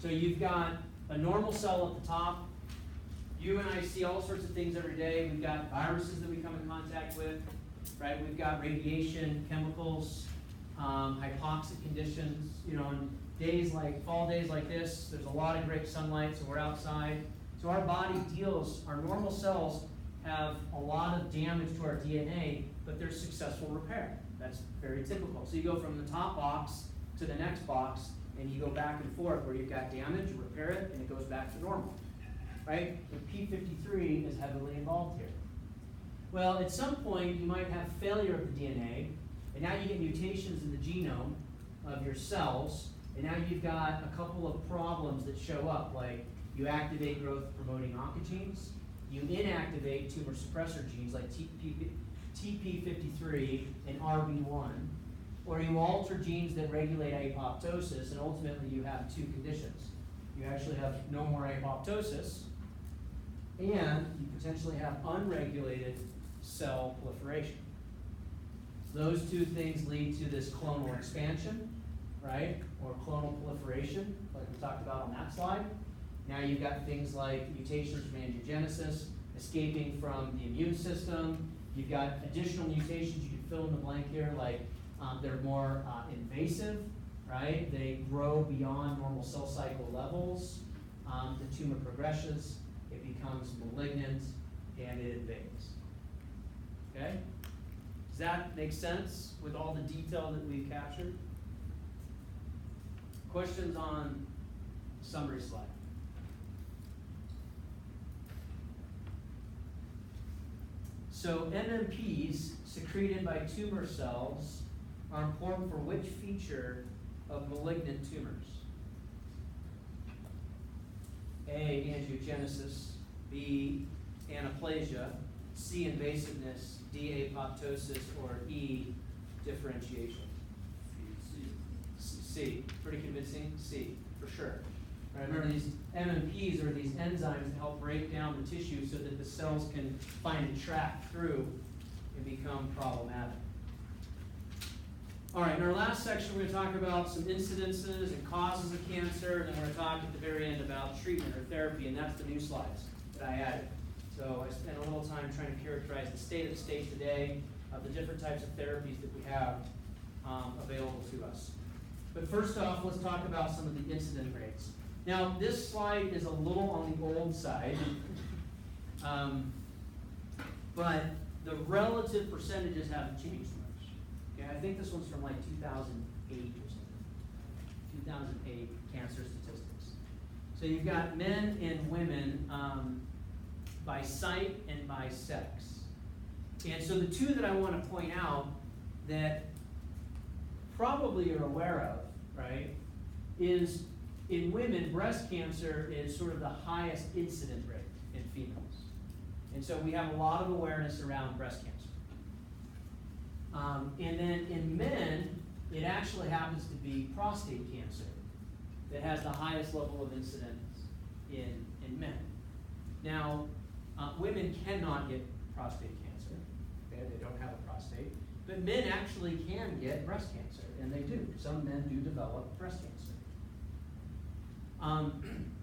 So you've got a normal cell at the top. You and I see all sorts of things every day. We've got viruses that we come in contact with, right? We've got radiation, chemicals, hypoxic conditions. On fall days like this, there's a lot of great sunlight, so we're outside. So our body our normal cells have a lot of damage to our DNA, but there's successful repair. That's very typical. So you go from the top box to the next box, and you go back and forth where you've got damage, you repair it, and it goes back to normal. Right? And P53 is heavily involved here. Well, at some point, you might have failure of the DNA, and now you get mutations in the genome of your cells, and now you've got a couple of problems that show up, like you activate growth-promoting oncogenes, you inactivate tumor suppressor genes like TP53 and RB1, or you alter genes that regulate apoptosis, and ultimately you have two conditions. you actually have no more apoptosis, and you potentially have unregulated cell proliferation. Those two things lead to this clonal expansion, right? Or clonal proliferation, like we talked about on that slide. Now you've got things like mutations from angiogenesis, escaping from the immune system. You've got additional mutations, you can fill in the blank here, like they're more invasive, right? They grow beyond normal cell cycle levels. The tumor progresses, it becomes malignant, and it invades. Okay? Does that make sense with all the detail that we've captured? Questions on summary slide? So MMPs secreted by tumor cells are important for which feature of malignant tumors? A, angiogenesis, B, anaplasia, C, invasiveness, D, apoptosis, or E, differentiation. C, pretty convincing? C, for sure. Right, remember these MMPs are these enzymes that help break down the tissue so that the cells can find a track through and become problematic. All right, in our last section, we're going to talk about some incidences and causes of cancer, and then we're going to talk at the very end about treatment or therapy, and that's the new slides that I added. So I spent a little time trying to characterize the state of the state today of the different types of therapies that we have available to us. But first off, let's talk about some of the incident rates. Now, this slide is a little on the old side, but the relative percentages haven't changed much. Okay, I think this one's from like 2008 or something. 2008 cancer statistics. So you've got men and women by site and by sex. And so the two that I want to point out that probably you're aware of, right, is in women, breast cancer is sort of the highest incident rate in females. And so we have a lot of awareness around breast cancer. And then in men, it actually happens to be prostate cancer that has the highest level of incidence in men. Now, women cannot get prostate cancer. Okay? They don't have a prostate. But men actually can get breast cancer, and they do. Some men do develop breast cancer.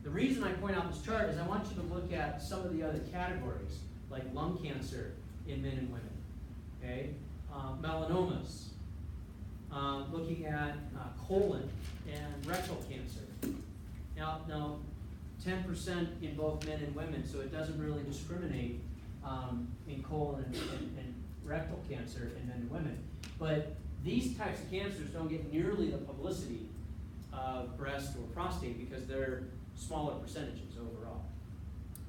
The reason I point out this chart is I want you to look at some of the other categories, like lung cancer in men and women, okay? Melanomas, looking at colon and rectal cancer. Now, 10% in both men and women, so it doesn't really discriminate in colon and rectal cancer in men and women. But these types of cancers don't get nearly the publicity of breast or prostate because they're smaller percentages overall.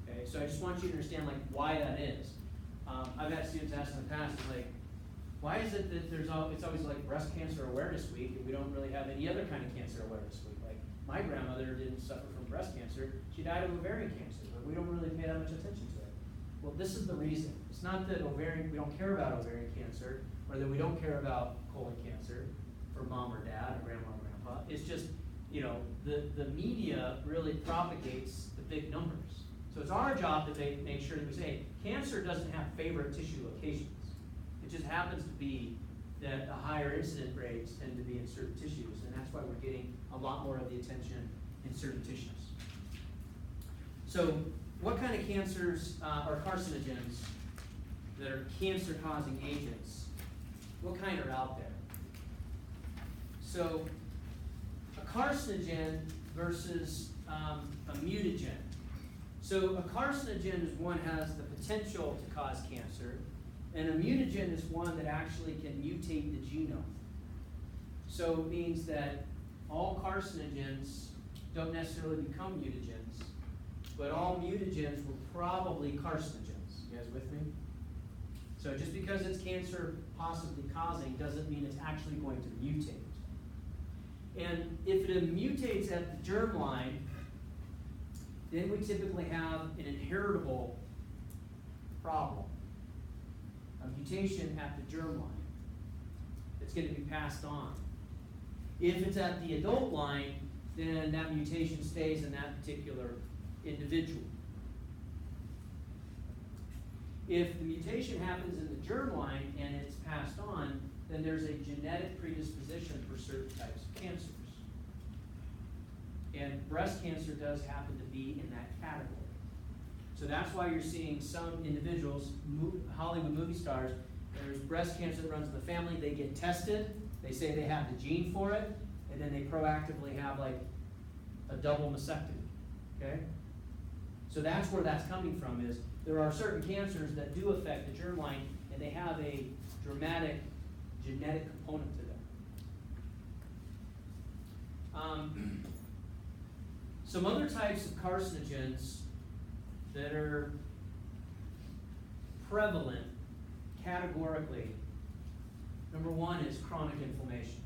Okay, so I just want you to understand like why that is. I've had students ask in the past, like, why is it that it's always like breast cancer awareness week and we don't really have any other kind of cancer awareness week? Like my grandmother didn't suffer from breast cancer; she died of ovarian cancer, but we don't really pay that much attention to it. Well, this is the reason. It's not that we don't care about ovarian cancer, or that we don't care about colon cancer for mom or dad or grandma or grandpa. It's just, you know, the media really propagates the big numbers. So it's our job to make sure that we say, hey, cancer doesn't have favorite tissue locations. It just happens to be that the higher incident rates tend to be in certain tissues, and that's why we're getting a lot more of the attention in certain tissues. So what kind of cancers are carcinogens that are cancer-causing agents? What kind are out there? So a carcinogen versus a mutagen. So a carcinogen is one that has the potential to cause cancer, and a mutagen is one that actually can mutate the genome. So it means that all carcinogens don't necessarily become mutagens, but all mutagens were probably carcinogens. You guys with me? So just because it's cancer possibly causing doesn't mean it's actually going to mutate. And if it mutates at the germline, then we typically have an inheritable problem. A mutation at the germline that's going to be passed on. If it's at the adult line, then that mutation stays in that particular individual. If the mutation happens in the germline and it's passed on, then there's a genetic predisposition for certain types of cancers. And breast cancer does happen to be in that category. So that's why you're seeing some individuals, Hollywood movie stars, there's breast cancer that runs in the family, they get tested, they say they have the gene for it, and then they proactively have like a double mastectomy, okay? So that's where that's coming from, is there are certain cancers that do affect the germline, and they have a dramatic genetic component to them. Some other types of carcinogens that are prevalent categorically, number one is chronic inflammation.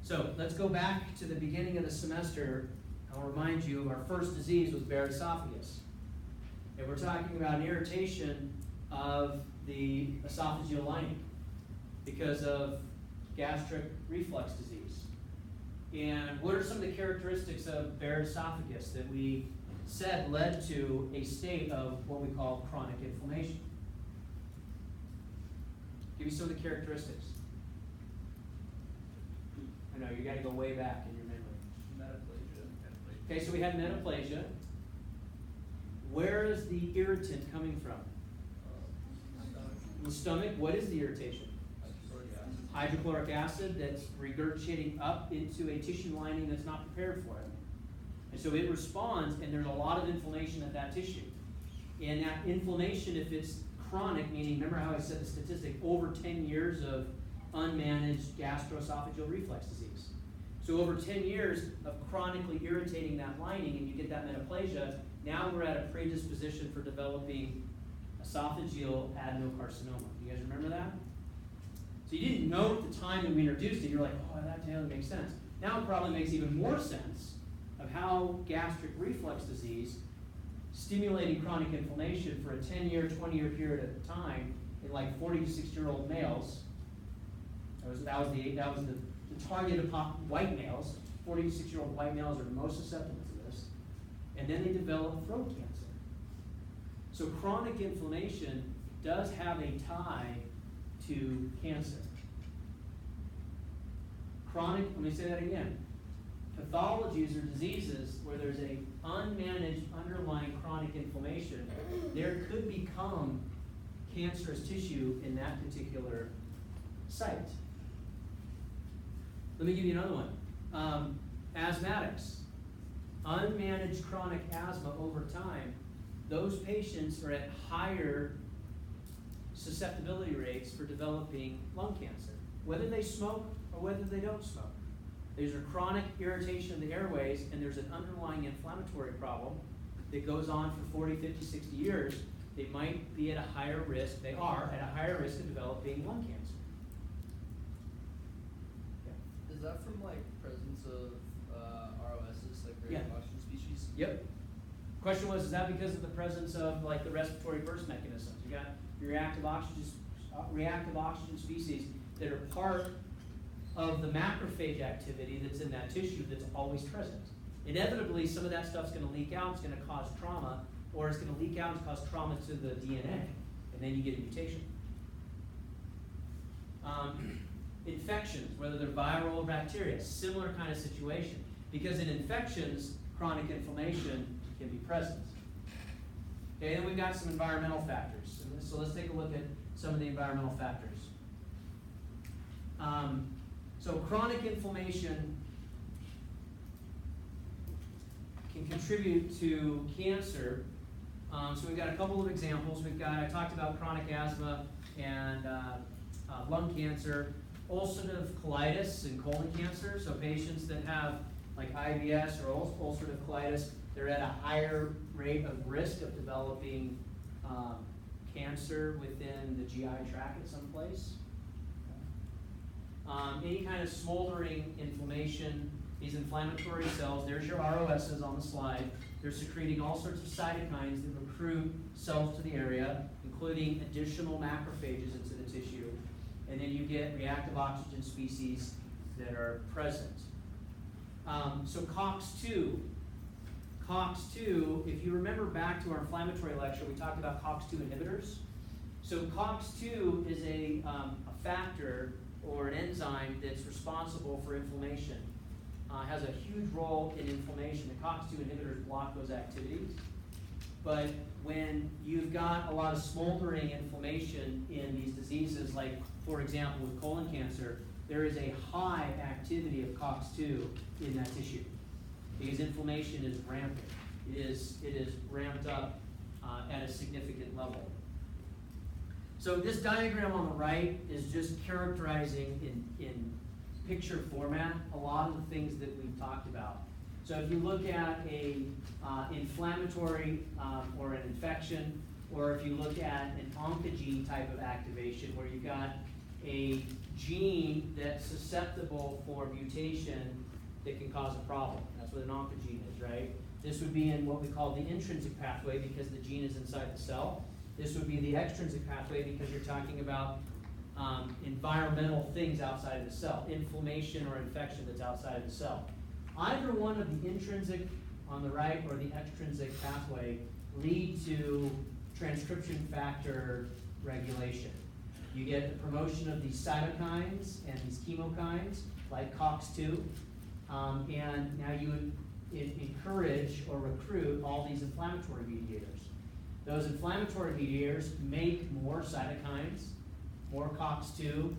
So let's go back to the beginning of the semester. I'll remind you of our first disease was Barrett's esophagus. And we're talking about an irritation of the esophageal lining because of gastric reflux disease. And what are some of the characteristics of Barrett's esophagus that we said led to a state of what we call chronic inflammation? Give me some of the characteristics. I know, you gotta go way back in your memory. Metaplasia. Okay, so we had metaplasia. Where is the irritant coming from? The stomach. What is the irritation? Hydrochloric acid that's regurgitating up into a tissue lining that's not prepared for it. And so it responds, and there's a lot of inflammation at that tissue. And that inflammation, if it's chronic, meaning, remember how I said the statistic, over 10 years of unmanaged gastroesophageal reflux disease. So over 10 years of chronically irritating that lining, and you get that metaplasia, now we're at a predisposition for developing esophageal adenocarcinoma. You guys remember that? So you didn't know at the time that we introduced it, you're like, oh, that totally makes sense. Now it probably makes even more sense of how gastric reflux disease, stimulating chronic inflammation for a 10-year, 20-year period at a time in like 40 to 60-year-old males, that was the target of white males. 40 to 60-year-old white males are the most susceptible to this. And then they develop throat cancer. So chronic inflammation does have a tie to cancer. Chronic, let me say that again. Pathologies or diseases where there's a unmanaged underlying chronic inflammation, there could become cancerous tissue in that particular site. Let me give you another one. Asthmatics. Unmanaged chronic asthma over time, those patients are at higher susceptibility rates for developing lung cancer, whether they smoke or whether they don't smoke. There's a chronic irritation of the airways, and there's an underlying inflammatory problem that goes on for 40, 50, 60 years. They might be at a higher risk, they are at a higher risk of developing lung cancer. Yeah. Is that from like presence of ROSs, like Yeah. radiation oxygen species? Yep. Question was, is that because of the presence of like the respiratory burst mechanisms? You got your reactive oxygen species that are part of the macrophage activity that's in that tissue that's always present. Inevitably, some of that stuff's going to leak out, it's going to cause trauma, or it's going to leak out and cause trauma to the DNA, and then you get a mutation. Infections, whether they're viral or bacteria, similar kind of situation. Because in infections, chronic inflammation can be present. Okay, then we've got some environmental factors. So let's take a look at some of the environmental factors. So chronic inflammation can contribute to cancer. So we've got a couple of examples. I talked about chronic asthma and lung cancer, ulcerative colitis and colon cancer. So patients that have like IBS or ulcerative colitis, they're at a higher rate of risk of developing cancer within the GI tract at some place. Any kind of smoldering inflammation, these inflammatory cells, there's your ROSs on the slide. They're secreting all sorts of cytokines that recruit cells to the area, including additional macrophages into the tissue. And then you get reactive oxygen species that are present. So COX-2, if you remember back to our inflammatory lecture, we talked about COX-2 inhibitors. So COX-2 is a factor or an enzyme that's responsible for inflammation. Has a huge role in inflammation. The COX-2 inhibitors block those activities. But when you've got a lot of smoldering inflammation in these diseases, like for example with colon cancer, there is a high activity of COX-2 in that tissue because inflammation is rampant. It is ramped up at a significant level. So this diagram on the right is just characterizing in picture format a lot of the things that we've talked about. So if you look at a inflammatory or an infection, or if you look at an oncogene type of activation where you've got a gene that's susceptible for mutation that can cause a problem. That's what an oncogene is, right? This would be in what we call the intrinsic pathway because the gene is inside the cell. This would be the extrinsic pathway because you're talking about environmental things outside of the cell, inflammation or infection that's outside of the cell. Either one of the intrinsic on the right or the extrinsic pathway lead to transcription factor regulation. You get the promotion of these cytokines and these chemokines like COX-2, and now you would encourage or recruit all these inflammatory mediators. Those inflammatory mediators make more cytokines, more COX-2,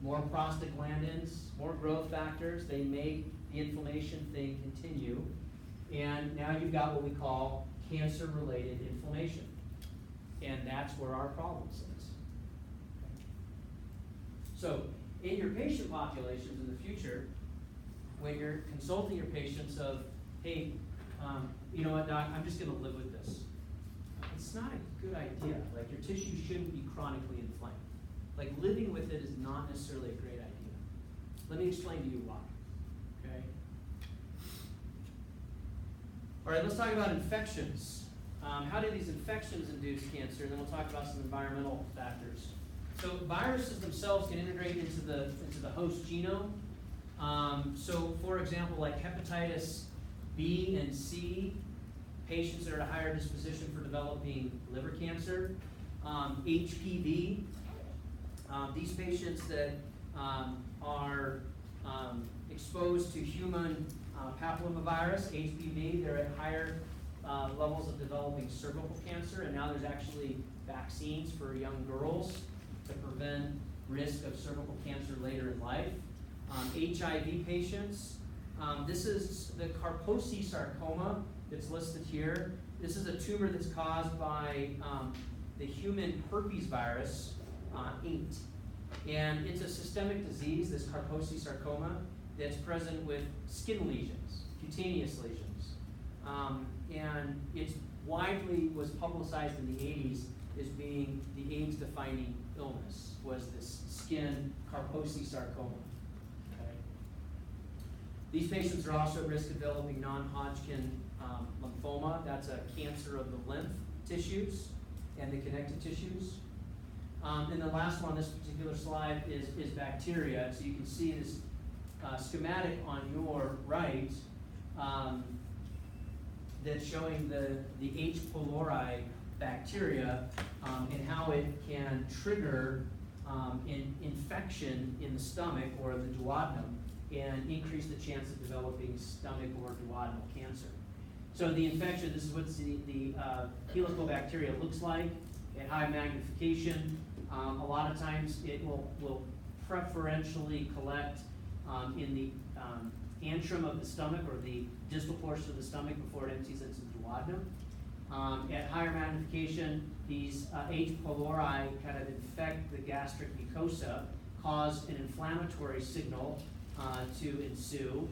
more prostaglandins, more growth factors. They make the inflammation thing continue. And now you've got what we call cancer-related inflammation. And that's where our problem sits. So in your patient populations in the future, when you're consulting your patients of, hey, you know what, doc, I'm just gonna live with this. It's not a good idea. Like your tissue shouldn't be chronically inflamed. Like living with it is not necessarily a great idea. Let me explain to you why, okay? All right, let's talk about infections. How do these infections induce cancer? And then we'll talk about some environmental factors. So viruses themselves can integrate into the host genome. So for example, like hepatitis B and C, patients that are at a higher disposition for developing liver cancer, HPV, these patients that are exposed to human papillomavirus, HPV, they're at higher levels of developing cervical cancer, and now there's actually vaccines for young girls to prevent risk of cervical cancer later in life. HIV patients, this is the Kaposi sarcoma that's listed here. This is a tumor that's caused by the human herpes virus, 8. And it's a systemic disease, this Kaposi sarcoma, that's present with skin lesions, cutaneous lesions. And it's widely was publicized in the 80s as being the AIDS-defining illness, was this skin Kaposi sarcoma. Okay. These patients are also at risk of developing non-Hodgkin lymphoma. That's a cancer of the lymph tissues and the connective tissues. And the last one on this particular slide is bacteria. So you can see this schematic on your right that's showing the H. pylori bacteria and how it can trigger infection in the stomach or the duodenum and increase the chance of developing stomach or duodenal cancer. So the infection, this is what the helicobacteria looks like at high magnification. A lot of times it will preferentially collect in the antrum of the stomach or the distal portion of the stomach before it empties into the duodenum. At higher magnification, these H. pylori kind of infect the gastric mucosa, cause an inflammatory signal to ensue,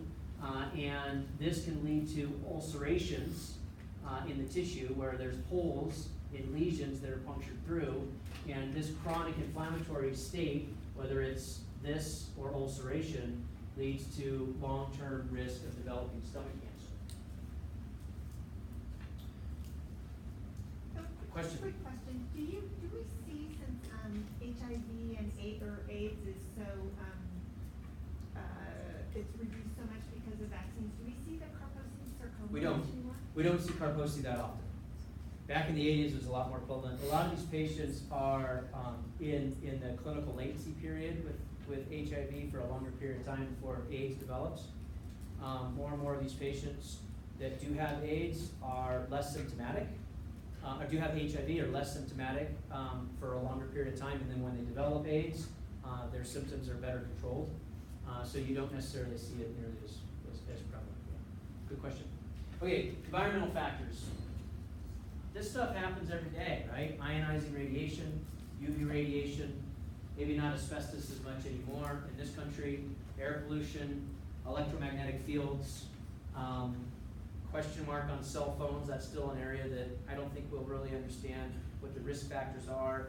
and this can lead to ulcerations in the tissue where there's holes in lesions that are punctured through, and this chronic inflammatory state, whether it's this or ulceration, leads to long-term risk of developing stomach cancer. Question? Quick question. Do we see, since HIV and AIDS is so it's reduced so much because of vaccines. Do we see the Kaposi sarcoma We don't. anymore? We don't see Kaposi that often. Back in the 80s, it was a lot more prevalent. A lot of these patients are in the clinical latency period with HIV for a longer period of time before AIDS develops. More and more of these patients that do have AIDS are less symptomatic, or do have HIV are less symptomatic for a longer period of time, and then when they develop AIDS, their symptoms are better controlled. So you don't necessarily see it nearly as prevalent. Yeah. Good question. Okay, environmental factors. This stuff happens every day, right? Ionizing radiation, UV radiation, maybe not asbestos as much anymore in this country, air pollution, electromagnetic fields, question mark on cell phones. That's still an area that I don't think we'll really understand what the risk factors are.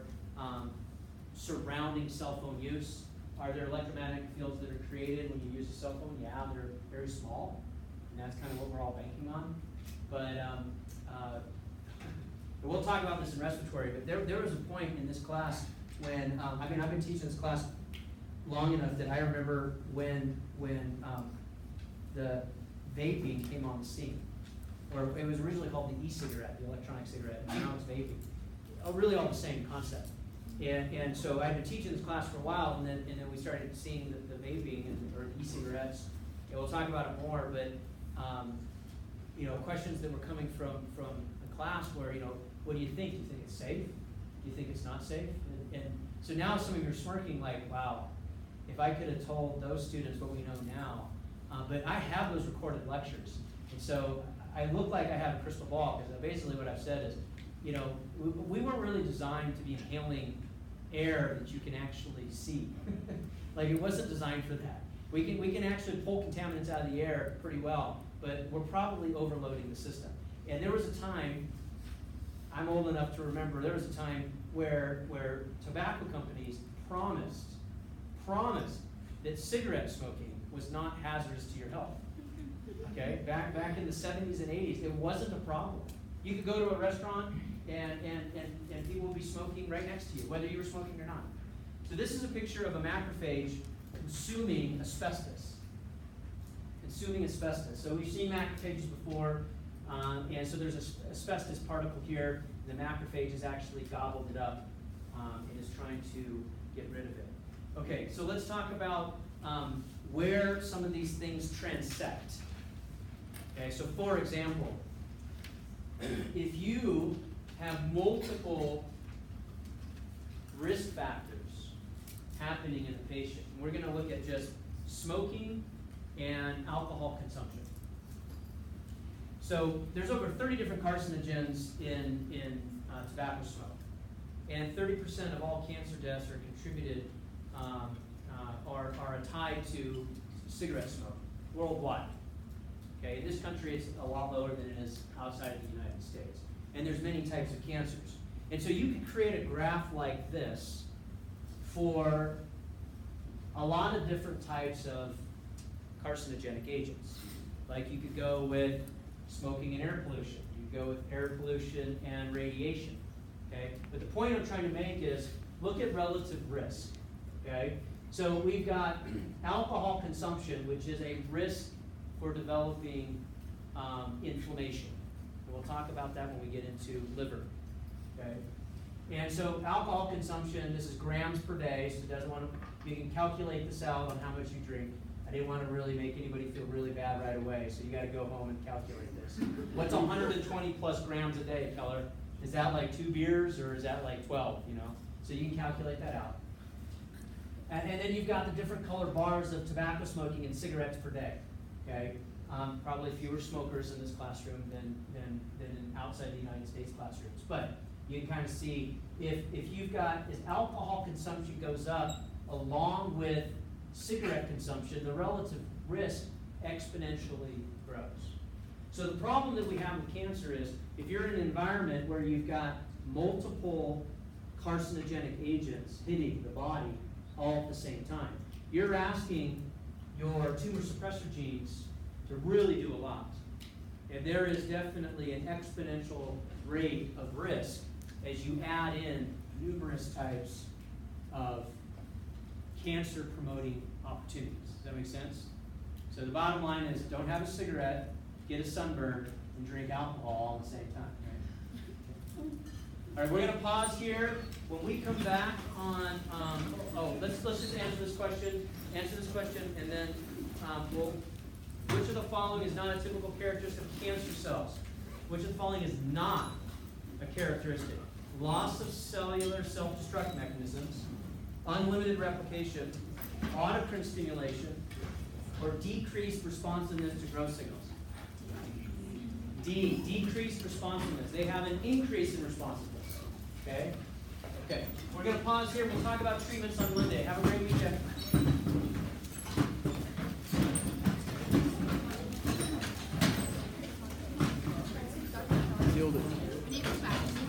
Surrounding cell phone use. Are there electromagnetic fields that are created when you use a cell phone? Yeah, they're very small, and that's kind of what we're all banking on. But we'll talk about this in respiratory, but there was a point in this class when, I've been teaching this class long enough that I remember when the vaping came on the scene. Or it was originally called the e-cigarette, the electronic cigarette, and now it's vaping. Really all the same concept. And so I've been teaching this class for a while, and then we started seeing the vaping or e-cigarettes. And we'll talk about it more, but questions that were coming from the class were, what do you think? Do you think it's safe? Do you think it's not safe? And so now some of you are smirking like, wow, if I could have told those students what we know now. But I have those recorded lectures. And so I look like I have a crystal ball, because basically what I've said is, we weren't really designed to be inhaling air that you can actually see. Like, it wasn't designed for that. We can actually pull contaminants out of the air pretty well, but we're probably overloading the system. And there was a time, I'm old enough to remember, there was a time where tobacco companies promised that cigarette smoking was not hazardous to your health. Okay, back in the 70s and 80s, it wasn't a problem. You could go to a restaurant and people would be smoking right next to you, whether you were smoking or not. So this is a picture of a macrophage consuming asbestos. So we've seen macrophages before, and so there's an asbestos particle here, and the macrophage has actually gobbled it up and is trying to get rid of it. Okay, so let's talk about where some of these things transect. Okay, so for example, if you have multiple risk factors happening in a patient, and we're going to look at just smoking and alcohol consumption. So there's over 30 different carcinogens in tobacco smoke, and 30% of all cancer deaths are contributed are tied to cigarette smoke worldwide. Okay, in this country it's a lot lower than it is outside of the United States. And there's many types of cancers. And so you could create a graph like this for a lot of different types of carcinogenic agents. Like you could go with smoking and air pollution. You could go with air pollution and radiation. Okay? But the point I'm trying to make is look at relative risk. Okay? So we've got alcohol consumption, which is a risk for developing inflammation. And we'll talk about that when we get into liver. Okay? And so alcohol consumption, this is grams per day, so it doesn't want to, you can calculate this out on how much you drink. I didn't want to really make anybody feel really bad right away, so you got to go home and calculate this. What's 120 plus grams a day, Keller? Is that like 2 beers or is that like 12, you know? So you can calculate that out. And then you've got the different color bars of tobacco smoking and cigarettes per day. Okay, probably fewer smokers in this classroom than in outside the United States classrooms. But you can kind of see if you've got, as alcohol consumption goes up along with cigarette consumption, the relative risk exponentially grows. So the problem that we have with cancer is if you're in an environment where you've got multiple carcinogenic agents hitting the body all at the same time, you're asking your tumor suppressor genes to really do a lot. And there is definitely an exponential rate of risk as you add in numerous types of cancer-promoting opportunities. Does that make sense? So the bottom line is, don't have a cigarette, get a sunburn, and drink alcohol all at the same time, right? All right, we're gonna pause here. When we come back on, let's just answer this question, and then, which of the following is not a typical characteristic of cancer cells? Which of the following is not a characteristic? Loss of cellular self-destruct mechanisms, unlimited replication, autocrine stimulation, or decreased responsiveness to growth signals? D, decreased responsiveness. They have an increase in responsiveness. Okay? Okay. We're going to pause here. We'll talk about treatments on Monday. Have a great weekend.